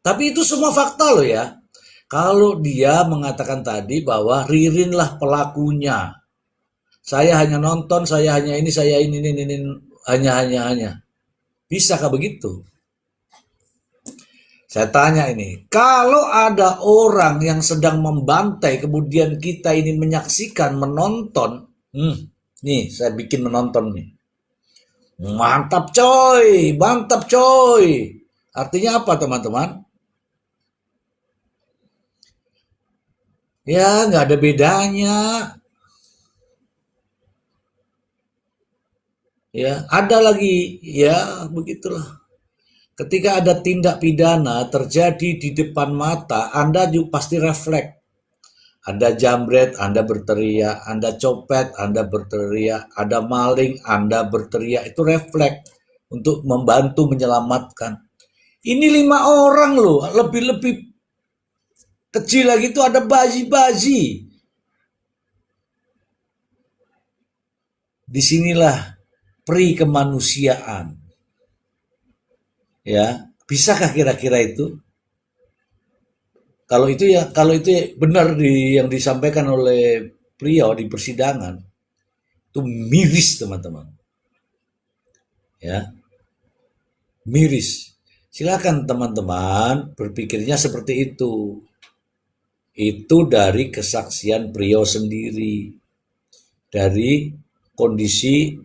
Speaker 2: Tapi itu semua fakta loh ya. Kalau dia mengatakan tadi bahwa Ririn lah pelakunya. Saya hanya nonton, saya hanya ini, hanya. Bisakah begitu? Saya tanya ini, kalau ada orang yang sedang membantai, kemudian kita ini menyaksikan, menonton, nih saya bikin menonton nih. Mantap coy, mantap coy. Artinya apa teman-teman? Ya nggak ada bedanya. Ya ada lagi, ya begitulah. Ketika ada tindak pidana terjadi di depan mata, Anda juga pasti refleks. Ada jambret, Anda berteriak. Anda copet, Anda berteriak. Ada maling, Anda berteriak. Itu refleks untuk membantu menyelamatkan. Ini 5 orang loh, lebih-lebih kecil lagi itu ada bayi-bayi. Disinilah peri kemanusiaan. Ya, bisakah kira-kira itu? Kalau itu benar yang disampaikan oleh beliau di persidangan, itu miris teman-teman. Ya, miris. Silakan teman-teman berpikirnya seperti itu. Itu dari kesaksian beliau sendiri, dari kondisi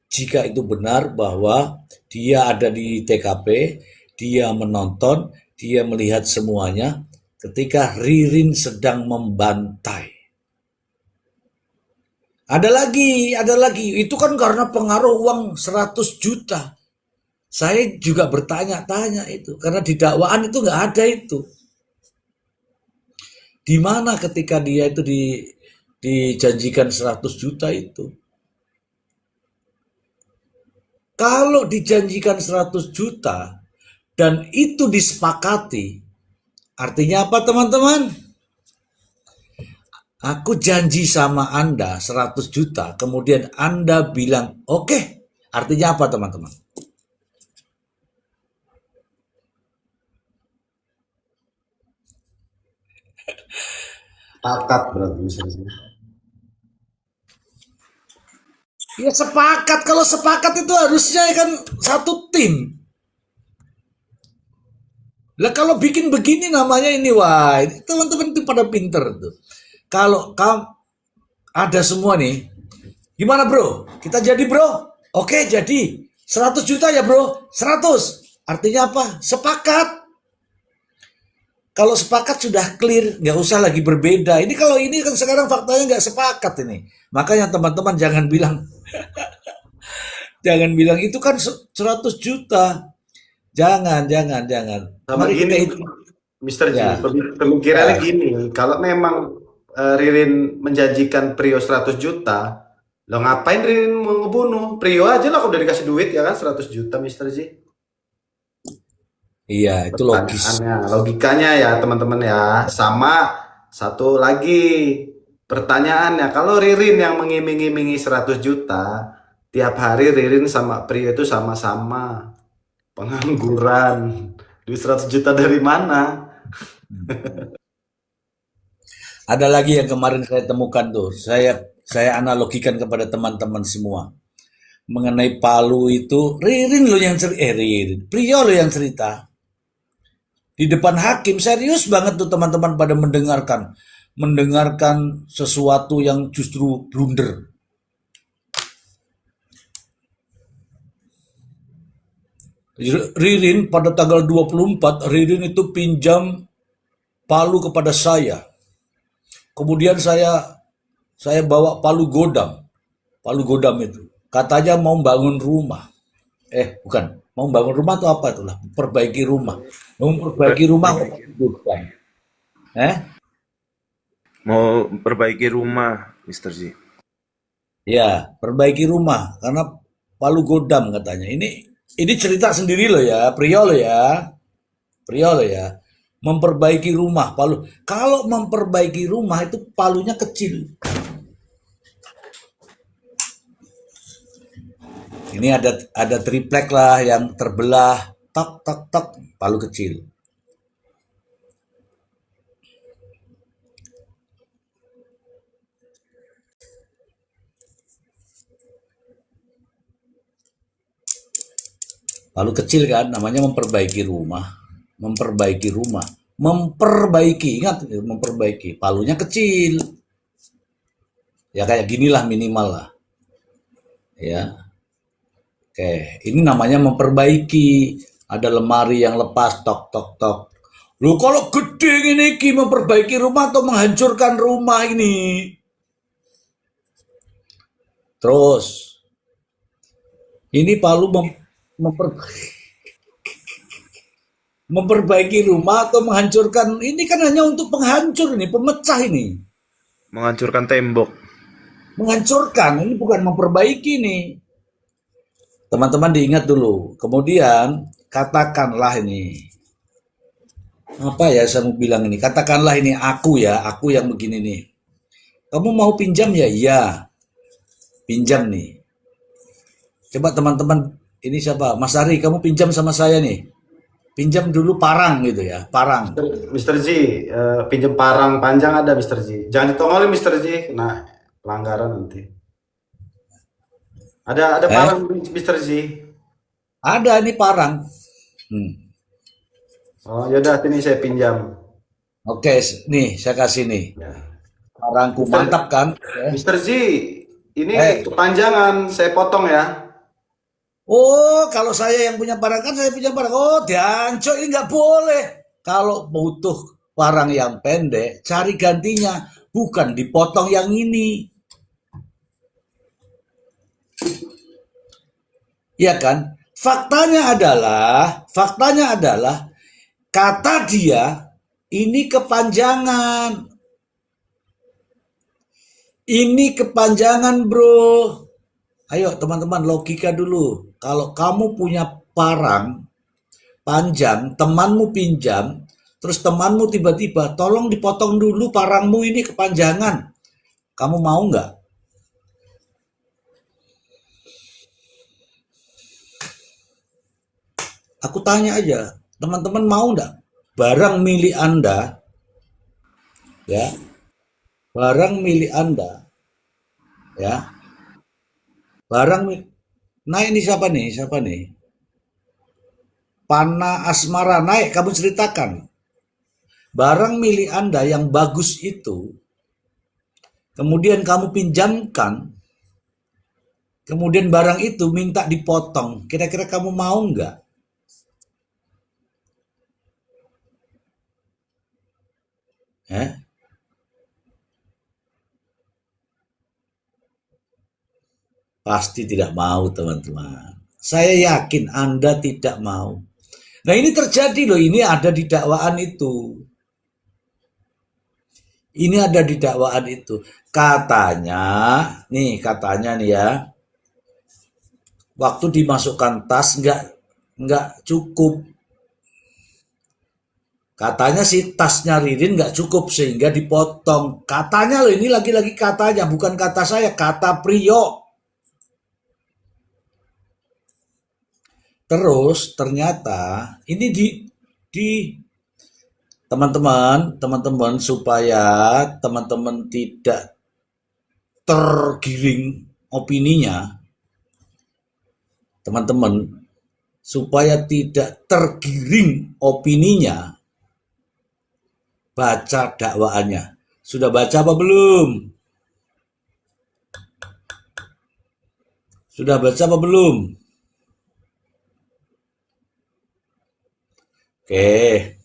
Speaker 2: jika itu benar bahwa dia ada di TKP, dia menonton, dia melihat semuanya ketika Ririn sedang membantai. Ada lagi, itu kan karena pengaruh uang 100 juta. Saya juga bertanya-tanya itu, karena di dakwaan itu nggak ada itu. Di mana ketika dia itu dijanjikan 100 juta itu? Kalau dijanjikan 100 juta dan itu disepakati, artinya apa teman-teman? Aku janji sama Anda 100 juta, kemudian Anda bilang, oke. Artinya apa teman-teman?
Speaker 4: Sepakat berarti Mister Z.
Speaker 2: Ya sepakat, kalau sepakat itu harusnya kan satu tim. Lah kalau bikin begini namanya ini, wah ini teman-teman itu pada pinter tuh. Kalau kamu ada semua nih, gimana bro? Kita jadi bro? Oke jadi, 100 juta ya bro, 100. Artinya apa? Sepakat. Kalau sepakat sudah clear, nggak usah lagi berbeda. Ini kalau ini kan sekarang faktanya nggak sepakat ini. Makanya teman-teman jangan bilang itu kan 100 juta. Jangan.
Speaker 4: Sama
Speaker 2: Mari kita
Speaker 4: gini
Speaker 2: itu.
Speaker 4: Mister J,
Speaker 2: Ya,
Speaker 4: pemikirannya
Speaker 2: ya.
Speaker 4: gini, kalau memang Ririn menjanjikan Prio 100 juta, lo ngapain Ririn mau ngebunuh? Prio aja lah kalau udah dikasih duit ya kan 100 juta Mister J.
Speaker 2: Iya, itu logis.
Speaker 4: Pertanyaannya, logikanya ya teman-teman ya. Sama satu lagi pertanyaannya, kalau Ririn yang mengiming-imingi 100 juta, tiap hari Ririn sama Prio itu sama-sama pengangguran. Duit 100 juta dari mana?
Speaker 2: Ada lagi yang kemarin saya temukan tuh. Saya analogikan kepada teman-teman semua mengenai Palu itu. Ririn lo yang cerita, Ririn, Prio lo yang cerita di depan hakim. Serius banget tuh teman-teman pada mendengarkan sesuatu yang justru blunder. Ririn pada tanggal 24, Ririn itu pinjam Palu kepada saya. Kemudian saya bawa Palu Godam. Palu Godam itu. Katanya mau bangun rumah. Bukan. Mau bangun rumah itu apa itulah? Perbaiki rumah. Mau perbaiki rumah bukan. Eh?
Speaker 3: Mau perbaiki rumah, Mister Z.
Speaker 2: Ya, perbaiki rumah karena Palu Godam katanya. Ini cerita sendiri loh ya, Prio loh ya. Prio loh ya. Memperbaiki rumah Palu. Kalau memperbaiki rumah itu palunya kecil. Ini ada triplek lah yang terbelah, tak, palu kecil. Palu kecil kan, namanya memperbaiki rumah. Ingat memperbaiki. Palunya kecil. Ya kayak ginilah minimal lah. Ya. Oke, ini namanya memperbaiki. Ada lemari yang lepas, tok. Lu kalau gede ini Ki, memperbaiki rumah atau menghancurkan rumah ini? Terus, ini Palu memperbaiki rumah atau menghancurkan? Ini kan hanya untuk penghancur ini, pemecah ini.
Speaker 3: Menghancurkan tembok.
Speaker 2: Menghancurkan, ini bukan memperbaiki nih. Teman-teman diingat dulu. Kemudian katakanlah ini. Apa ya saya mau bilang ini? Katakanlah ini aku ya, aku yang begini nih. Kamu mau pinjam ya? Iya. Pinjam nih. Coba teman-teman, ini siapa? Mas Ari, kamu pinjam sama saya nih. Pinjam dulu parang gitu ya, parang.
Speaker 4: Mister Z, pinjem parang panjang ada Mister Z. Jangan ditongolin Mister Z, kena pelanggaran nanti. Ada
Speaker 2: Eh,
Speaker 4: parang Mister Z.
Speaker 2: ada nih parang.
Speaker 4: Oh, yaudah sini saya pinjam.
Speaker 2: Oke, nih saya kasih nih.
Speaker 4: Ya.
Speaker 2: Parangku
Speaker 4: Mister,
Speaker 2: mantap kan?
Speaker 4: Mister Z, ini
Speaker 2: Eh,
Speaker 4: kepanjangan, saya potong ya.
Speaker 2: Oh, kalau saya yang punya parang kan saya punya parang. Oh, Dianco ini nggak boleh. Kalau butuh parang yang pendek, cari gantinya. Bukan dipotong yang ini. Ya kan? Faktanya adalah kata dia ini kepanjangan. Ini kepanjangan, bro. Ayo teman-teman logika dulu. Kalau kamu punya parang panjang, temanmu pinjam, Terus temanmu tiba-tiba, tolong dipotong dulu parangmu ini kepanjangan. Kamu mau nggak? Aku tanya aja, teman-teman mau nggak? Barang milik Anda, ya, barang milik Anda, ya, barang milik. Nah ini siapa nih? Siapa nih? Pana Asmara, naik, kamu ceritakan. Barang milik Anda yang bagus itu, kemudian kamu pinjamkan, kemudian barang itu minta dipotong. Kira-kira kamu mau nggak? Eh? Pasti tidak mau, teman-teman. Saya yakin Anda tidak mau. Nah ini terjadi loh, ini ada di dakwaan itu. Ini ada di dakwaan itu. Katanya nih ya, waktu dimasukkan tas nggak cukup. Katanya sih tasnya Ririn nggak cukup sehingga dipotong. Katanya loh, ini lagi-lagi katanya, bukan kata saya, kata Priyo. Terus ternyata ini di teman-teman supaya teman-teman tidak tergiring opininya, teman-teman supaya tidak tergiring opininya, baca dakwaannya. Sudah baca apa belum? Sudah baca apa belum? Oke.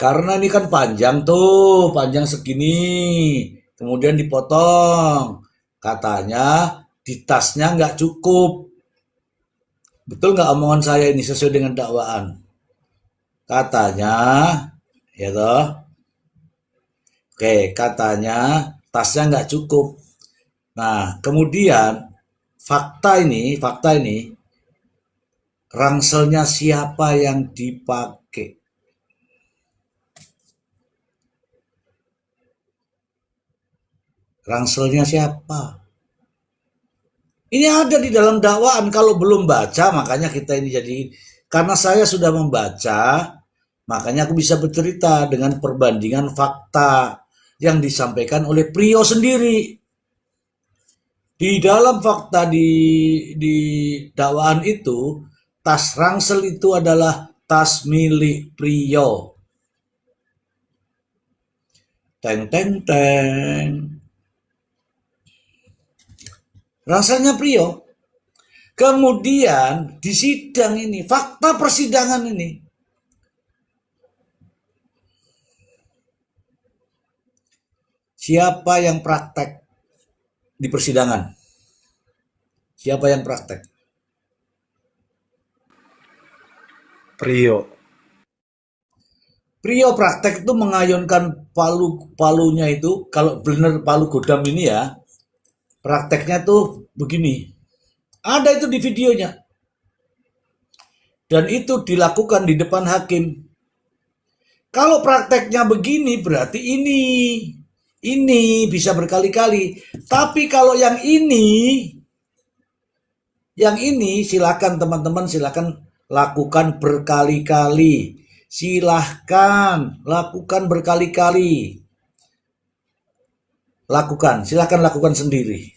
Speaker 2: Karena ini kan panjang tuh, panjang segini. Kemudian dipotong. Katanya di tasnya nggak cukup. Betul nggak omongan saya ini sesuai dengan dakwaan? Katanya, ya toh. Oke, katanya tasnya nggak cukup. Nah, kemudian fakta ini, rangselnya siapa yang dipakai? Rangselnya siapa? Ini ada di dalam dakwaan. Kalau belum baca, makanya kita ini jadi, karena saya sudah membaca, makanya aku bisa bercerita dengan perbandingan fakta yang disampaikan oleh Priyo sendiri. Di dalam fakta di dakwaan itu, tas rangsel itu adalah tas milik Priyo. Teng teng teng. Rangselnya Priyo. Kemudian di sidang ini, fakta persidangan ini, siapa yang praktek di persidangan? Siapa yang praktek?
Speaker 3: Prio.
Speaker 2: Priyo praktek itu mengayunkan palunya itu, kalau benar palu godam ini ya, prakteknya tuh begini. Ada itu di videonya. Dan itu dilakukan di depan hakim. Kalau prakteknya begini berarti ini bisa berkali-kali. Tapi kalau yang ini silakan teman-teman, silakan lakukan berkali-kali. Silahkan lakukan berkali-kali. Silahkan lakukan sendiri.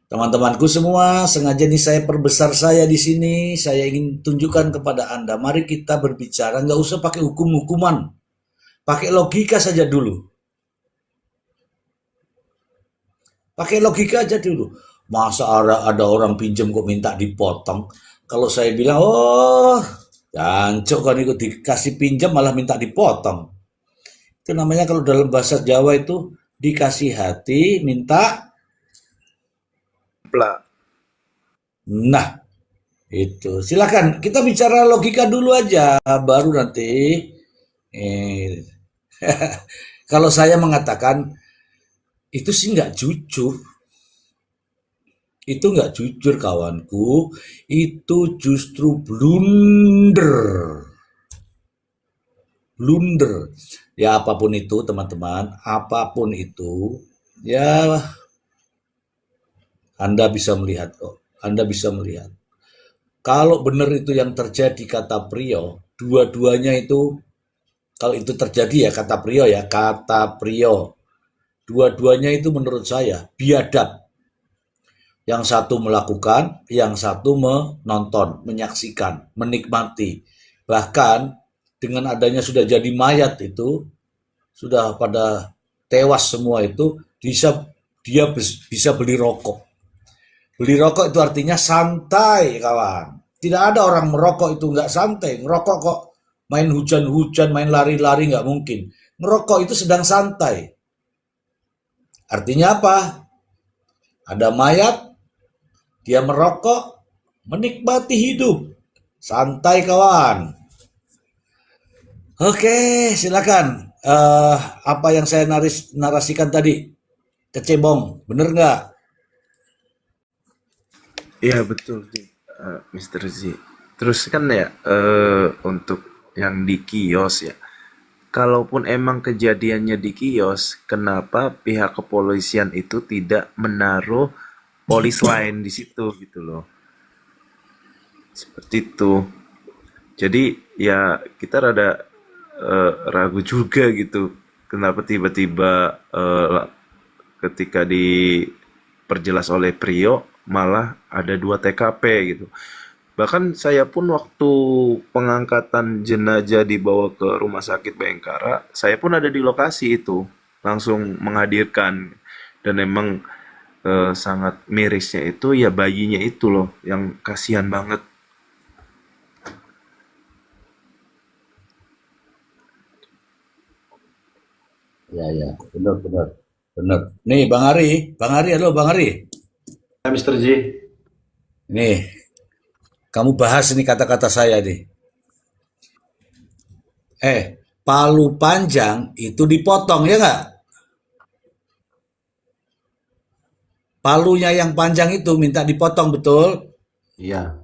Speaker 2: Teman-temanku semua, sengaja nih saya perbesar saya di sini. Saya ingin tunjukkan kepada Anda, mari kita berbicara, nggak usah pakai hukum-hukuman. Pakai logika saja dulu. Pakai logika aja dulu. Masa ada orang pinjam kok minta dipotong? Kalau saya bilang, oh, jancuk kan ikut dikasih pinjam malah minta dipotong. Itu namanya kalau dalam bahasa Jawa itu dikasih hati, minta. Nah, itu. Silakan kita bicara logika dulu aja, baru nanti. Kalau saya mengatakan itu sih nggak jujur. Itu nggak jujur kawanku, itu justru blunder. blunder. Ya apapun itu teman-teman, apapun itu, ya Anda bisa melihat kok. Anda bisa melihat. Kalau benar itu yang terjadi kata Prio, dua-duanya itu, kalau itu terjadi ya kata Prio, dua-duanya itu menurut saya biadab. Yang satu melakukan, yang satu menonton, menyaksikan, menikmati. Bahkan dengan adanya sudah jadi mayat itu, sudah pada tewas semua itu, dia bisa beli rokok. Beli rokok itu artinya santai, kawan. Tidak ada orang merokok itu nggak santai. Ngerokok kok main hujan-hujan, main lari-lari nggak mungkin. Ngerokok itu sedang santai. Artinya apa? Ada mayat, dia merokok, menikmati hidup. Santai, kawan. Oke, silakan. Apa yang saya narasikan tadi? Kecebong, bener nggak?
Speaker 3: Iya betul sih, Mr. Z. Terus kan ya untuk yang di kios ya, kalaupun emang kejadiannya di kios, kenapa pihak kepolisian itu tidak menaruh polis lain di situ gitu loh? Seperti itu. Jadi ya kita rada ragu juga gitu, kenapa tiba-tiba ketika diperjelas oleh Prio malah ada 2 TKP gitu. Bahkan saya pun waktu pengangkatan jenazah dibawa ke Rumah Sakit Bayangkara, saya pun ada di lokasi itu, langsung menghadirkan. Dan emang sangat mirisnya itu ya bayinya itu loh, yang kasihan banget.
Speaker 2: Ya, ya, benar, benar, benar. Nih, Bang Ari, halo, Bang Ari.
Speaker 4: Ya, Mr. J.
Speaker 2: Nih, kamu bahas ini kata-kata saya nih. Palu panjang itu dipotong ya nggak? Palunya yang panjang itu minta dipotong, betul?
Speaker 4: Iya.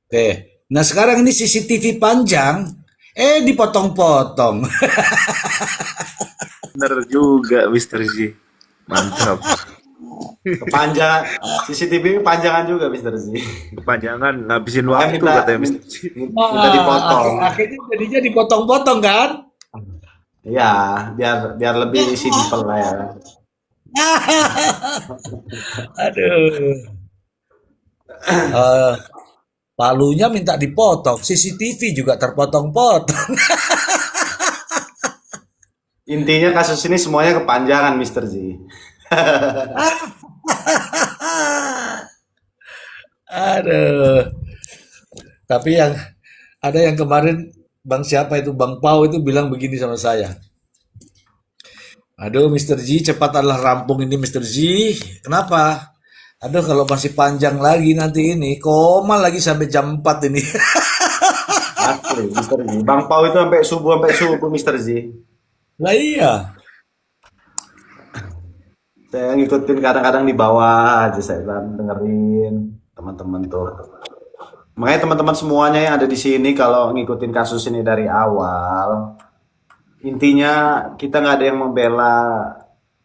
Speaker 2: Oke. Nah sekarang ini CCTV panjang, dipotong-potong.
Speaker 3: Bener juga, Mr. Z. Mantap.
Speaker 4: Kepanjangan CCTV panjangan juga, Mr. Z.
Speaker 3: Kepanjangan ngabisin
Speaker 4: Makanya
Speaker 3: waktu
Speaker 4: minta
Speaker 3: katanya Mr. Z.
Speaker 4: minta dipotong.
Speaker 2: Akhirnya jadinya dipotong-potong kan?
Speaker 4: Iya, biar biar lebih simpel lah ya.
Speaker 2: Aduh. Eh, palunya minta dipotong, CCTV juga terpotong-potong.
Speaker 4: Intinya kasus ini semuanya kepanjangan, Mr. Z.
Speaker 2: Aduh. Tapi yang ada yang kemarin Bang siapa itu Bang Pau itu bilang begini sama saya. Aduh Mister Z cepatlah rampung ini Mister Z. Kenapa? Aduh kalau masih panjang lagi nanti ini koma lagi sampai jam 4 ini.
Speaker 4: Asli, Mr. Z. Bang Pau itu sampai subuh, Mr. Z.
Speaker 2: Lah iya.
Speaker 4: Saya ngikutin kadang-kadang di bawah aja saya kan dengerin teman-teman tuh. Makanya teman-teman semuanya yang ada di sini kalau ngikutin kasus ini dari awal, intinya kita nggak ada yang membela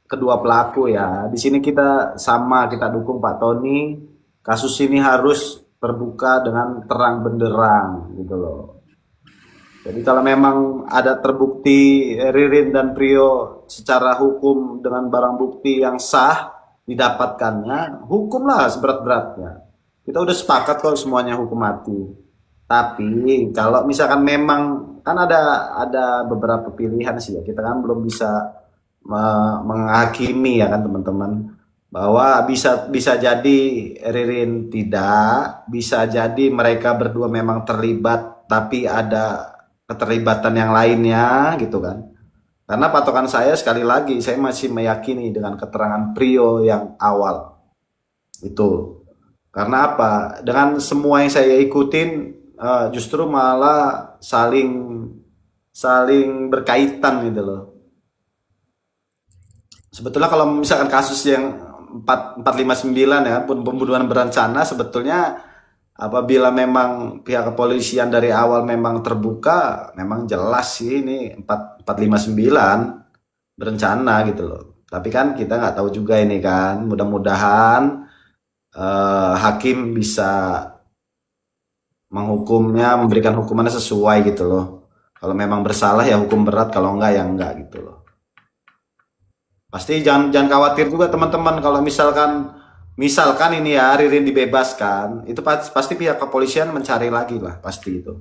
Speaker 4: kedua pelaku ya. Di sini kita sama, kita dukung Pak Tony. Kasus ini harus terbuka dengan terang benderang gitu loh. Jadi kalau memang ada terbukti Ririn dan Prio secara hukum dengan barang bukti yang sah didapatkannya, hukumlah seberat-beratnya. Kita udah sepakat kalau semuanya hukum mati. Tapi kalau misalkan memang kan ada beberapa pilihan sih ya. Kita kan belum bisa menghakimi ya kan teman-teman, bahwa bisa jadi Ririn tidak, bisa jadi mereka berdua memang terlibat tapi ada keterlibatan yang lainnya gitu kan. Karena patokan saya sekali lagi saya masih meyakini dengan keterangan Prio yang awal itu. Karena apa? Dengan semua yang saya ikutin justru malah saling berkaitan gitu loh. Sebetulnya kalau misalkan kasus yang 459 ya pun pembunuhan berencana sebetulnya apabila memang pihak kepolisian dari awal memang terbuka, memang jelas sih ini 459 berencana gitu loh. Tapi kan kita nggak tahu juga ini kan. Mudah-mudahan hakim bisa menghukumnya, memberikan hukumannya sesuai gitu loh. Kalau memang bersalah ya hukum berat, kalau enggak ya enggak gitu loh. Pasti jangan jangan khawatir juga teman-teman kalau misalkan ini ya Ririn dibebaskan, itu pasti pihak kepolisian mencari lagi lah pasti itu.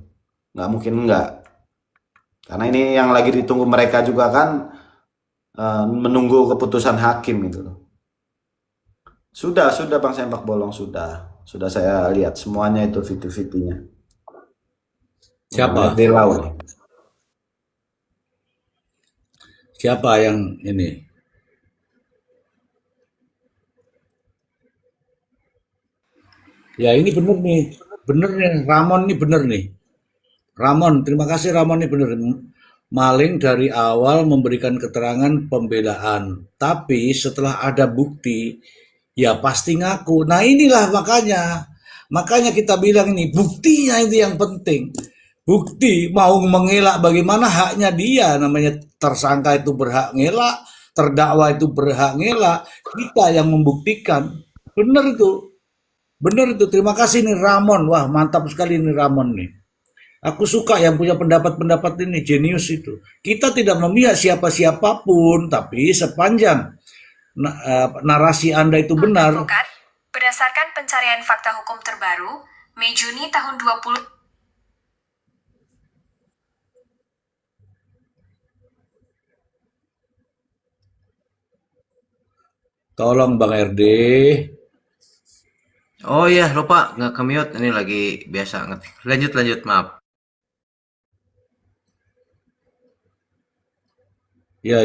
Speaker 4: Nggak mungkin enggak. Karena ini yang lagi ditunggu mereka juga kan menunggu keputusan hakim itu loh. Sudah Bang Sempak Bolong sudah. Sudah saya lihat semuanya itu video-videonya.
Speaker 2: Siapa?
Speaker 4: Di laut.
Speaker 2: Siapa yang ini? Ya ini bener nih, Ramon nih bener nih. Ramon, terima kasih Ramon nih bener. Maling dari awal memberikan keterangan pembelaan, tapi setelah ada bukti, ya pasti ngaku. Nah inilah makanya kita bilang ini buktinya itu yang penting. Bukti mau mengelak bagaimana haknya dia, namanya tersangka itu berhak ngelak, terdakwa itu berhak ngelak, kita yang membuktikan. Bener itu. Benar itu, terima kasih nih Ramon. Wah, mantap sekali nih Ramon nih. Aku suka yang punya pendapat-pendapat ini, jenius itu. Kita tidak memihak siapa-siapapun, tapi sepanjang narasi Anda itu benar.
Speaker 5: Advokat, berdasarkan pencarian fakta hukum terbaru, Mei Juni tahun 20.
Speaker 2: Tolong Bang RD.
Speaker 6: Oh iya, lupa nggak ke-mute. Ini lagi biasa ngetik. Lanjut, maaf.
Speaker 2: Ya.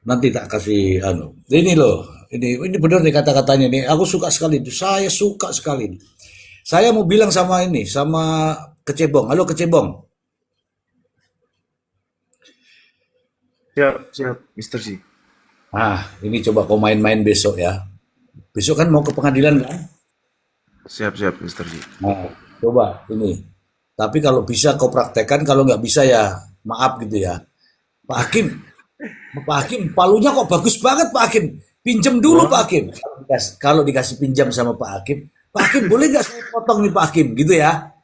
Speaker 2: Nanti tak kasih Ini loh, ini benar nih kata-katanya nih. Aku suka sekali itu. Saya suka sekali. Saya mau bilang sama Kecebong. Halo Kecebong.
Speaker 3: Siap, Mister Z.
Speaker 2: Ini coba kau main-main besok ya. Besok kan mau ke pengadilan kan?
Speaker 3: Siap, Mister Z.
Speaker 2: Nah, coba ini. Tapi kalau bisa kau praktekkan, kalau nggak bisa ya maaf gitu ya. Pak Hakim, palunya kok bagus banget Pak Hakim. Pinjam dulu Pak Hakim. Kalau dikasih pinjam sama Pak Hakim boleh nggak saya potong nih Pak Hakim gitu ya?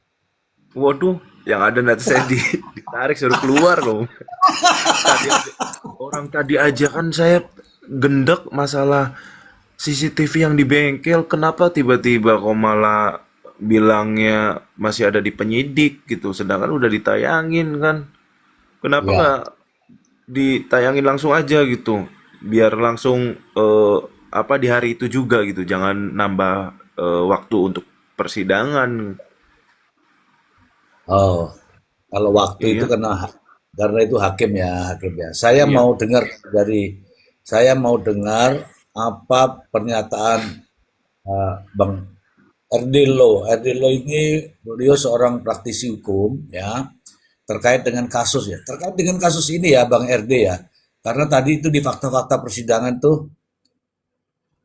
Speaker 3: Waduh, yang ada nanti saya ditarik suruh keluar loh. Tadi aja kan saya gendek masalah CCTV yang di bengkel, kenapa tiba-tiba kok malah bilangnya masih ada di penyidik gitu, sedangkan udah ditayangin kan? Kenapa
Speaker 2: Ya.
Speaker 3: nggak ditayangin langsung aja gitu, biar langsung di hari itu juga gitu, jangan nambah waktu untuk persidangan.
Speaker 2: Oh, kalau waktu itu
Speaker 3: Iya,
Speaker 2: karena itu hakim ya. Saya
Speaker 3: iya.
Speaker 2: mau dengar apa pernyataan Bang RD Lo ini beliau seorang praktisi hukum ya terkait dengan kasus ya. Terkait dengan kasus ini ya Bang RD ya. Karena tadi itu di fakta-fakta persidangan tuh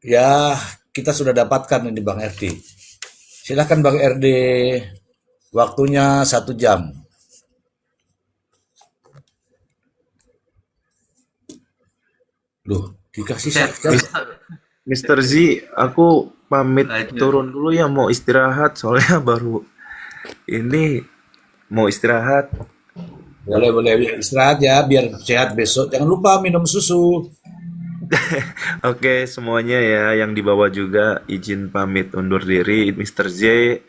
Speaker 2: ya kita sudah dapatkan ini Bang RD. Silakan Bang RD, waktunya 1 jam. Loh, dikasih
Speaker 6: Set,
Speaker 2: 1 jam.
Speaker 3: Mister Z, aku pamit
Speaker 6: lanjut.
Speaker 3: turun dulu ya, mau istirahat soalnya baru ini mau istirahat.
Speaker 2: Boleh istirahat ya biar sehat besok. Jangan lupa minum susu.
Speaker 3: Oke, semuanya ya yang dibawa juga izin pamit undur diri, Mister Z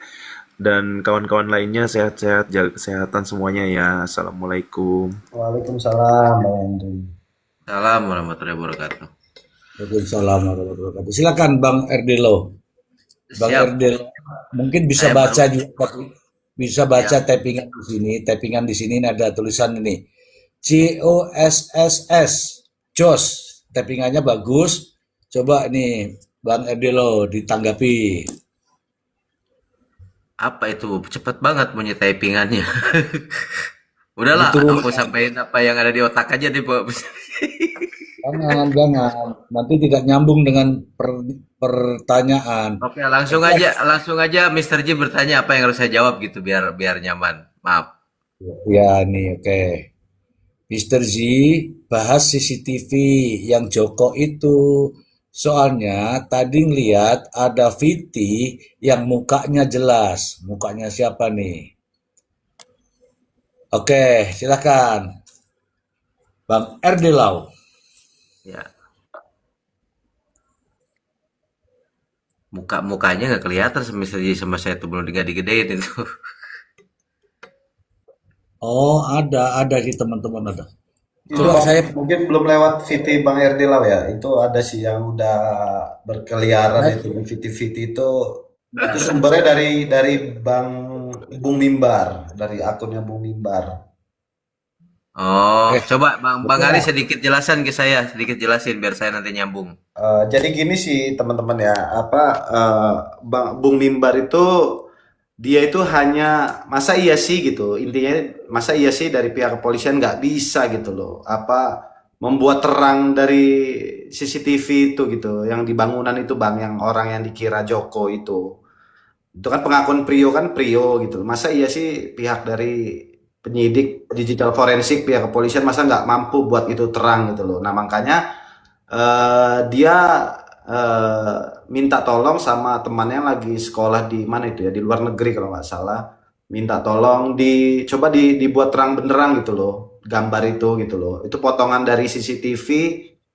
Speaker 3: dan kawan-kawan lainnya sehat-sehat, jaga kesehatan semuanya ya. Assalamualaikum.
Speaker 4: Waalaikumsalam Bang Henry.
Speaker 6: Salam warahmatullahi wabarakatuh.
Speaker 2: Waalaikumsalam warahmatullahi wabarakatuh. Silakan Bang RD Lo. Bang
Speaker 6: Siap,
Speaker 2: RD Lo mungkin bisa
Speaker 6: saya baru
Speaker 2: baca juga, tapi bisa baca
Speaker 6: siap.
Speaker 2: tappingan di sini. Tappingan di sini ada tulisan ini. COSSS. Jos. Tappingannya bagus. Coba ini Bang RD Lo ditanggapi.
Speaker 6: Apa itu? Cepet banget bunyi typingannya. Udahlah,
Speaker 2: Diturunin.
Speaker 6: aku sampaikan apa yang ada di otak aja deh, Pak.
Speaker 2: Jangan. Nanti tidak nyambung dengan pertanyaan.
Speaker 6: Oke, langsung aja Mr. J bertanya apa yang harus saya jawab gitu biar biar nyaman. Maaf.
Speaker 2: Ya, nih, oke. Mister Z, bahas CCTV yang Joko itu. Soalnya tadi ngeliat ada Viti yang mukanya jelas. Mukanya siapa nih? Oke, silakan. Bang Erdelau.
Speaker 6: Ya, mukanya nggak kelihatan sama Mr. J sama saya tuh belum digede-gedein itu.
Speaker 2: Oh, ada sih teman-teman ada.
Speaker 4: Itu
Speaker 2: Coba
Speaker 4: Bang,
Speaker 2: saya,
Speaker 4: mungkin belum lewat VT Bang RD Lau ya. Itu ada sih yang udah berkeliaran itu di VT-VT itu sumbernya dari Bung Mimbar, dari akunnya Bung Mimbar.
Speaker 6: Oh,
Speaker 2: eh,
Speaker 6: coba Bang Ari
Speaker 2: ya.
Speaker 6: sedikit jelasan ke saya, sedikit jelasin biar saya nanti nyambung.
Speaker 4: Jadi gini sih teman-teman ya, Bung Mimbar itu dia itu hanya masa iya sih gitu, intinya masa iya sih dari pihak kepolisian nggak bisa gitu loh, membuat terang dari CCTV itu gitu, yang di bangunan itu bang, yang orang yang dikira Joko itu kan pengakuan Prio, kan Prio gitu loh. Masa iya sih pihak dari penyidik digital forensik pihak kepolisian masa nggak mampu buat itu terang gitu loh. Nah makanya dia eh, minta tolong sama temannya yang lagi sekolah di mana itu ya, di luar negeri kalau nggak salah, minta tolong dicoba dibuat terang benderang gitu loh, gambar itu gitu loh, itu potongan dari CCTV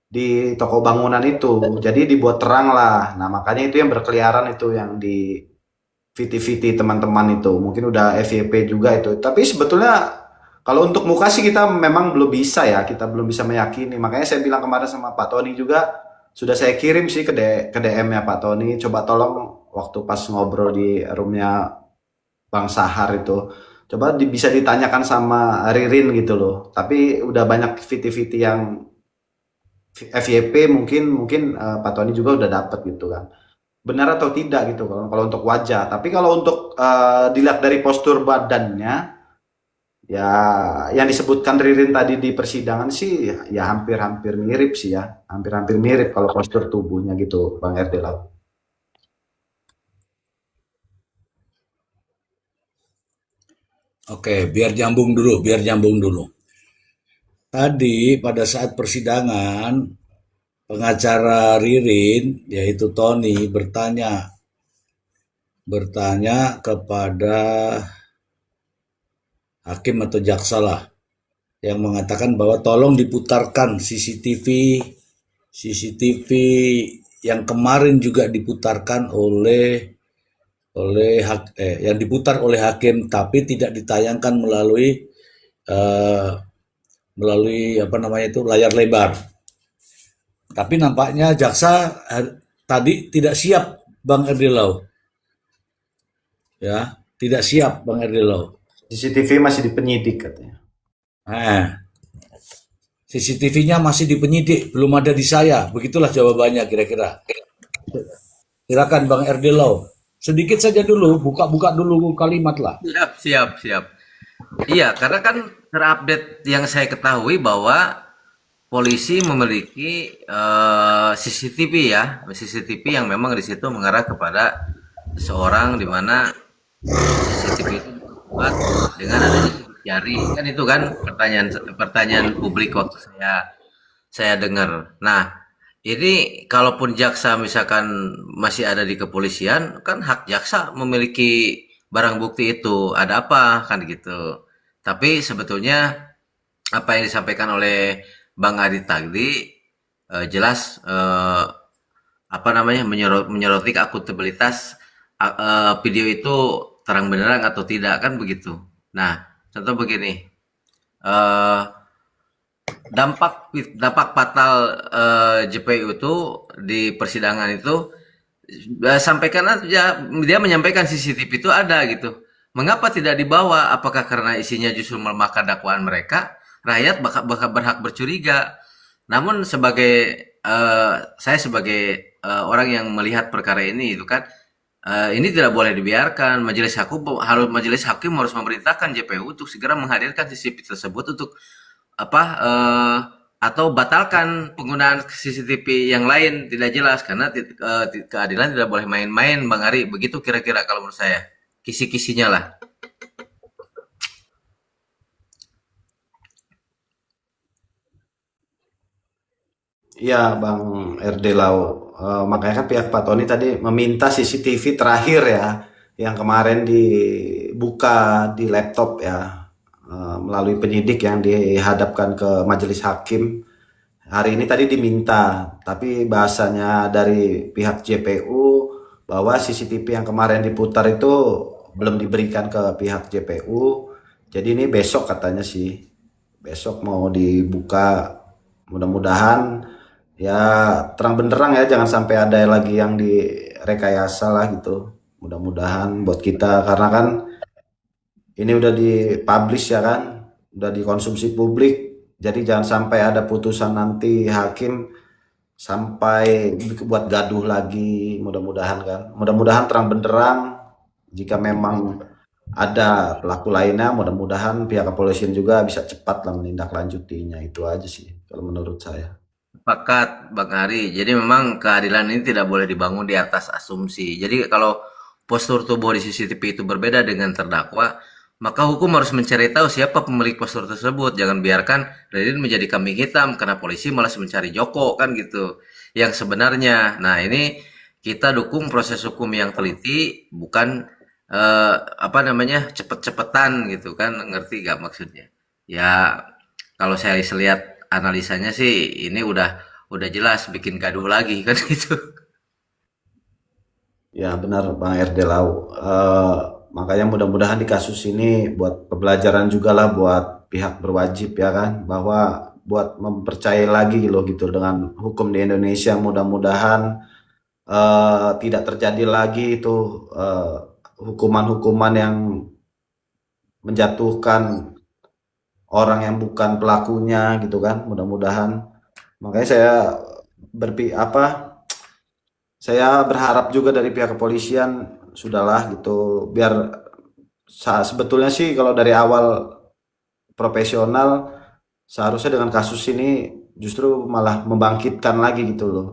Speaker 4: di toko bangunan itu, jadi dibuat terang lah. Nah makanya itu yang berkeliaran itu, yang di VT-VT teman-teman itu mungkin udah FYP juga itu, tapi sebetulnya kalau untuk muka sih kita memang belum bisa ya, kita belum bisa meyakini. Makanya saya bilang kemarin sama Pak Tony juga, sudah saya kirim sih ke DM-nya Pak Tony. Coba tolong waktu pas ngobrol di roomnya Bang Sahar itu, coba bisa ditanyakan sama Ririn gitu loh. Tapi udah banyak VT-VT yang FYP, mungkin mungkin Pak Tony juga udah dapat gitu kan. Benar atau tidak gitu kalau untuk wajah. Tapi kalau untuk dilihat dari postur badannya, ya, yang disebutkan Ririn tadi di persidangan sih ya hampir-hampir mirip sih ya. Hampir-hampir mirip kalau postur tubuhnya gitu, Bang RD Lau.
Speaker 2: Oke, biar nyambung dulu. Tadi pada saat persidangan, pengacara Ririn, yaitu Tony, bertanya kepada hakim atau jaksa lah, yang mengatakan bahwa tolong diputarkan CCTV yang kemarin juga diputarkan yang diputar oleh hakim tapi tidak ditayangkan eh, melalui apa namanya itu layar lebar. Tapi nampaknya jaksa tadi tidak siap, Bang Erdilau, ya, tidak siap Bang Erdilau.
Speaker 4: CCTV masih di penyidik katanya.
Speaker 2: Nah, CCTV-nya masih di penyidik, belum ada di saya. Begitulah jawabannya kira-kira. Silakan Bang Erdilau. Sedikit saja dulu, buka-buka dulu kalimat lah.
Speaker 6: Siap, siap, siap. Iya, karena kan terupdate yang saya ketahui bahwa polisi memiliki CCTV ya, CCTV yang memang di situ mengarah kepada seseorang di mana CCTV itu dibuat dengan adanya sidik jari. Kan itu kan pertanyaan pertanyaan publik waktu saya dengar. Nah, ini kalaupun jaksa misalkan masih ada di kepolisian, kan hak jaksa memiliki barang bukti itu. Ada apa kan gitu. Tapi sebetulnya apa yang disampaikan oleh Bang Adi tadi jelas apa namanya menyoroti akuntabilitas video itu terang benderang atau tidak kan begitu. Nah, contoh begini, eh, dampak dampak fatal JPU itu di persidangan itu sampaikan aja, dia menyampaikan CCTV itu ada gitu. Mengapa tidak dibawa? Apakah karena isinya justru melemahkan dakwaan mereka? Rakyat bakal berhak bercuriga. Namun saya sebagai orang yang melihat perkara ini itu kan ini tidak boleh dibiarkan. Majelis hakim harus memerintahkan JPU untuk segera menghadirkan CCTV tersebut untuk apa atau batalkan penggunaan CCTV yang lain tidak jelas karena keadilan tidak boleh main-main, Bang Ari. Begitu kira-kira kalau menurut saya. Kisi-kisinya lah.
Speaker 4: Iya, Bang RD Lau. Makanya kan pihak Pak Tony tadi meminta CCTV terakhir ya, yang kemarin dibuka di laptop ya, melalui penyidik yang dihadapkan ke majelis hakim. Hari ini tadi diminta, tapi bahasanya dari pihak JPU bahwa CCTV yang kemarin diputar itu belum diberikan ke pihak JPU. Jadi ini besok katanya sih, besok mau dibuka. Mudah-mudahan ya terang benderang ya, jangan sampai ada lagi yang direkayasa lah gitu. Mudah-mudahan buat kita, karena kan ini udah dipublish ya kan, udah dikonsumsi publik. Jadi jangan sampai ada putusan nanti hakim sampai buat gaduh lagi. Mudah-mudahan kan, mudah-mudahan terang benderang. Jika memang ada pelaku lainnya, mudah-mudahan pihak kepolisian juga bisa cepat lah menindaklanjutinya. Itu aja sih kalau menurut saya.
Speaker 6: Sepakat, Bang Ari. Jadi memang keadilan ini tidak boleh dibangun di atas asumsi. Jadi kalau postur tubuh di CCTV itu berbeda dengan terdakwa, maka hukum harus mencari tahu siapa pemilik postur tersebut. Jangan biarkan Ririn menjadi kambing hitam karena polisi malas mencari Joko kan gitu. Yang sebenarnya, nah ini kita dukung proses hukum yang teliti, bukan apa namanya cepet-cepetan gitu kan, ngerti gak maksudnya? Ya kalau saya lihat analisanya sih ini udah jelas bikin gaduh lagi kan gitu.
Speaker 4: Ya benar Bang RD Lau. Makanya mudah-mudahan di kasus ini buat pembelajaran juga lah buat pihak berwajib ya kan, bahwa buat mempercayai lagi loh gitu dengan hukum di Indonesia. Mudah-mudahan tidak terjadi lagi itu hukuman-hukuman yang menjatuhkan orang yang bukan pelakunya gitu kan. Mudah-mudahan, makanya saya berharap juga dari pihak kepolisian sudahlah gitu, biar sebetulnya sih kalau dari awal profesional seharusnya dengan kasus ini justru malah membangkitkan lagi gitu loh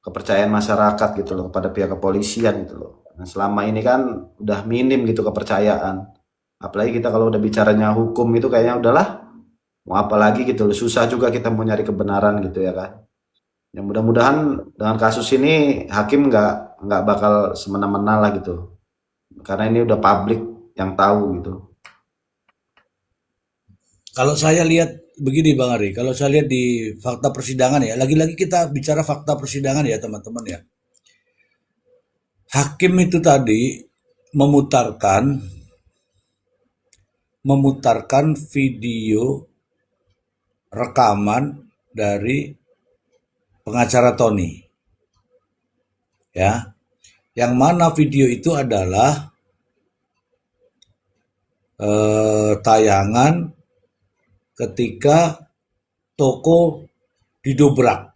Speaker 4: kepercayaan masyarakat gitu loh kepada pihak kepolisian gitu loh. Nah, selama ini kan udah minim gitu kepercayaan. Apalagi kita kalau udah bicaranya hukum itu kayaknya udahlah, mau apa lagi gitu loh. Susah juga kita mau nyari kebenaran gitu ya kan. Yang mudah-mudahan dengan kasus ini hakim nggak bakal semena-mena lah gitu. Karena ini udah publik yang tahu gitu.
Speaker 2: Kalau saya lihat begini Bang Ari, kalau saya lihat di fakta persidangan ya, lagi-lagi kita bicara fakta persidangan ya teman-teman ya. Hakim itu tadi memutarkan video rekaman dari pengacara Tony ya, yang mana video itu adalah tayangan ketika toko didobrak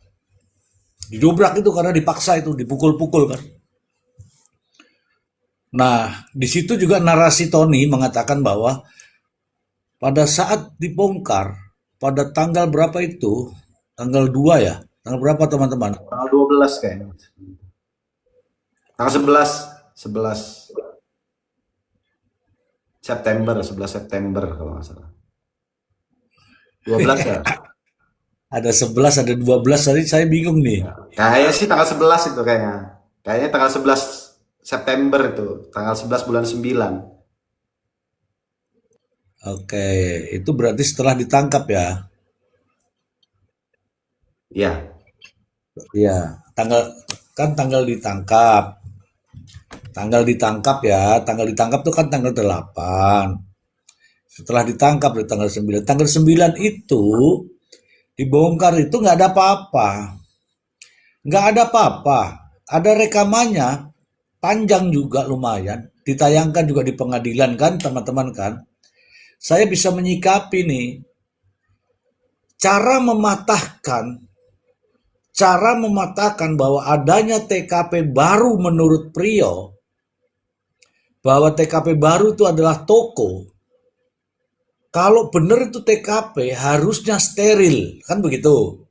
Speaker 2: itu karena dipaksa, itu dipukul-pukul kan. Nah, di situ juga narasi Tony mengatakan bahwa pada saat dibongkar pada tanggal berapa itu, tanggal 2 ya, tanggal berapa teman-teman?
Speaker 4: Tanggal 12 kayaknya. Tanggal 11 September, 11 September kalau nggak salah. 12 ya?
Speaker 2: Ada 11, ada 12, tadi saya bingung nih.
Speaker 4: Kayaknya sih tanggal 11 itu kayaknya. Kayaknya tanggal 11 September itu, tanggal 11 bulan 9.
Speaker 2: Oke, itu berarti setelah ditangkap ya.
Speaker 4: Iya.
Speaker 2: Iya, tanggal ditangkap. Tanggal ditangkap ya, tanggal ditangkap itu kan tanggal 8. Setelah ditangkap di tanggal 9. Tanggal 9 itu dibongkar itu nggak ada apa-apa. Nggak ada apa-apa. Ada rekamannya, panjang juga lumayan. Ditayangkan juga di pengadilan kan teman-teman kan. Saya bisa menyikapi nih, cara mematahkan bahwa adanya TKP baru menurut Priyo, bahwa TKP baru itu adalah toko, Kalau benar itu TKP harusnya steril, kan begitu.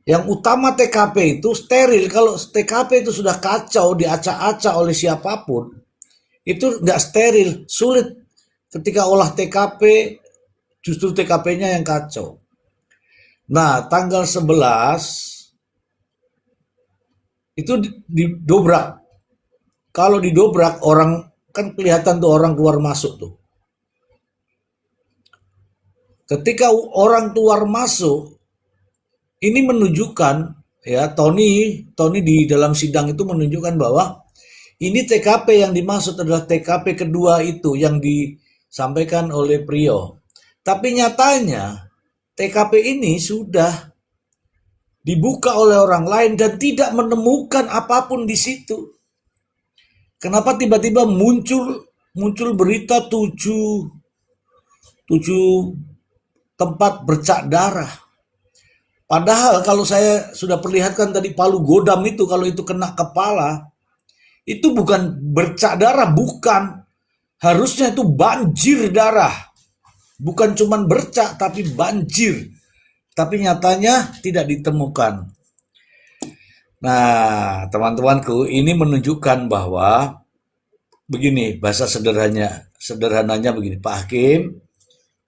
Speaker 2: Yang utama TKP itu steril. Kalau TKP itu sudah kacau, diacak-acak oleh siapapun, itu nggak steril, sulit. Ketika olah TKP, justru TKP-nya yang kacau. Nah, tanggal 11 itu didobrak. Kalau didobrak, orang kan kelihatan tuh orang keluar masuk tuh. Ketika orang keluar masuk, ini menunjukkan ya Tony di dalam sidang itu menunjukkan bahwa ini TKP yang dimaksud adalah TKP kedua itu yang disampaikan oleh Priyo. Tapi nyatanya TKP ini sudah dibuka oleh orang lain dan tidak menemukan apapun di situ. Kenapa tiba-tiba muncul berita tujuh tempat bercak darah? Padahal kalau saya sudah perlihatkan tadi palu godam itu, kalau itu kena kepala, itu bukan bercak darah, bukan. Harusnya itu banjir darah. Bukan cuman bercak, tapi banjir. Tapi nyatanya tidak ditemukan. Nah, teman-temanku, ini menunjukkan bahwa begini, bahasa sederhananya begini, Pak Hakim,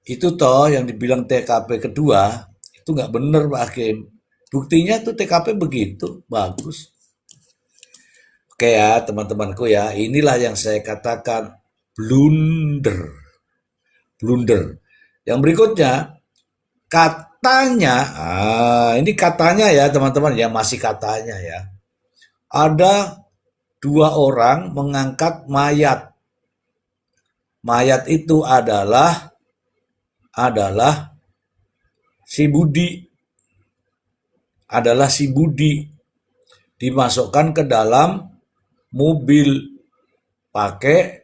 Speaker 2: itu toh yang dibilang TKP kedua, itu nggak benar Pak Hakim. Buktinya tuh TKP begitu, bagus. Oke ya teman-temanku ya, inilah yang saya katakan blunder. Blunder. Yang berikutnya, katanya, ini katanya ya teman-teman, ya masih katanya ya. Ada 2 orang mengangkat mayat. Mayat itu adalah si Budi. Adalah si Budi. Dimasukkan ke dalam mobil pakai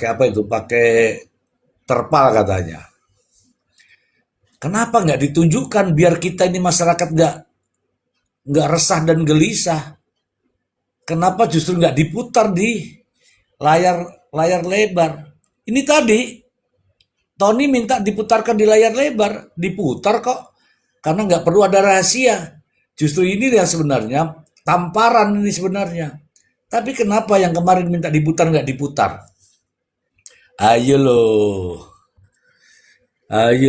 Speaker 2: apa itu? Pakai terpal katanya. Kenapa nggak ditunjukkan biar kita ini masyarakat nggak resah dan gelisah? Kenapa justru nggak diputar di layar lebar? Ini tadi Tony minta diputarkan di layar lebar, diputar kok, karena nggak perlu ada rahasia. Justru ini dia sebenarnya tamparan ini sebenarnya. Tapi kenapa yang kemarin minta diputar nggak diputar? Ayo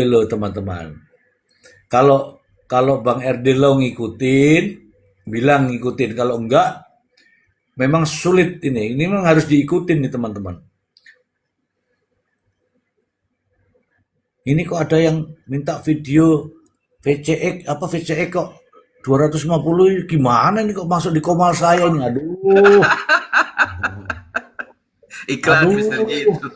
Speaker 2: loh teman-teman. Kalau Bang Erdelo ngikutin, bilang ngikutin. Kalau enggak, memang sulit ini. Ini memang harus diikutin nih teman-teman. Ini kok ada yang minta video VCX kok 250, gimana ini kok masuk di komal saya ini. Aduh.
Speaker 6: Iklan
Speaker 2: Aduh.
Speaker 6: bisa gitu.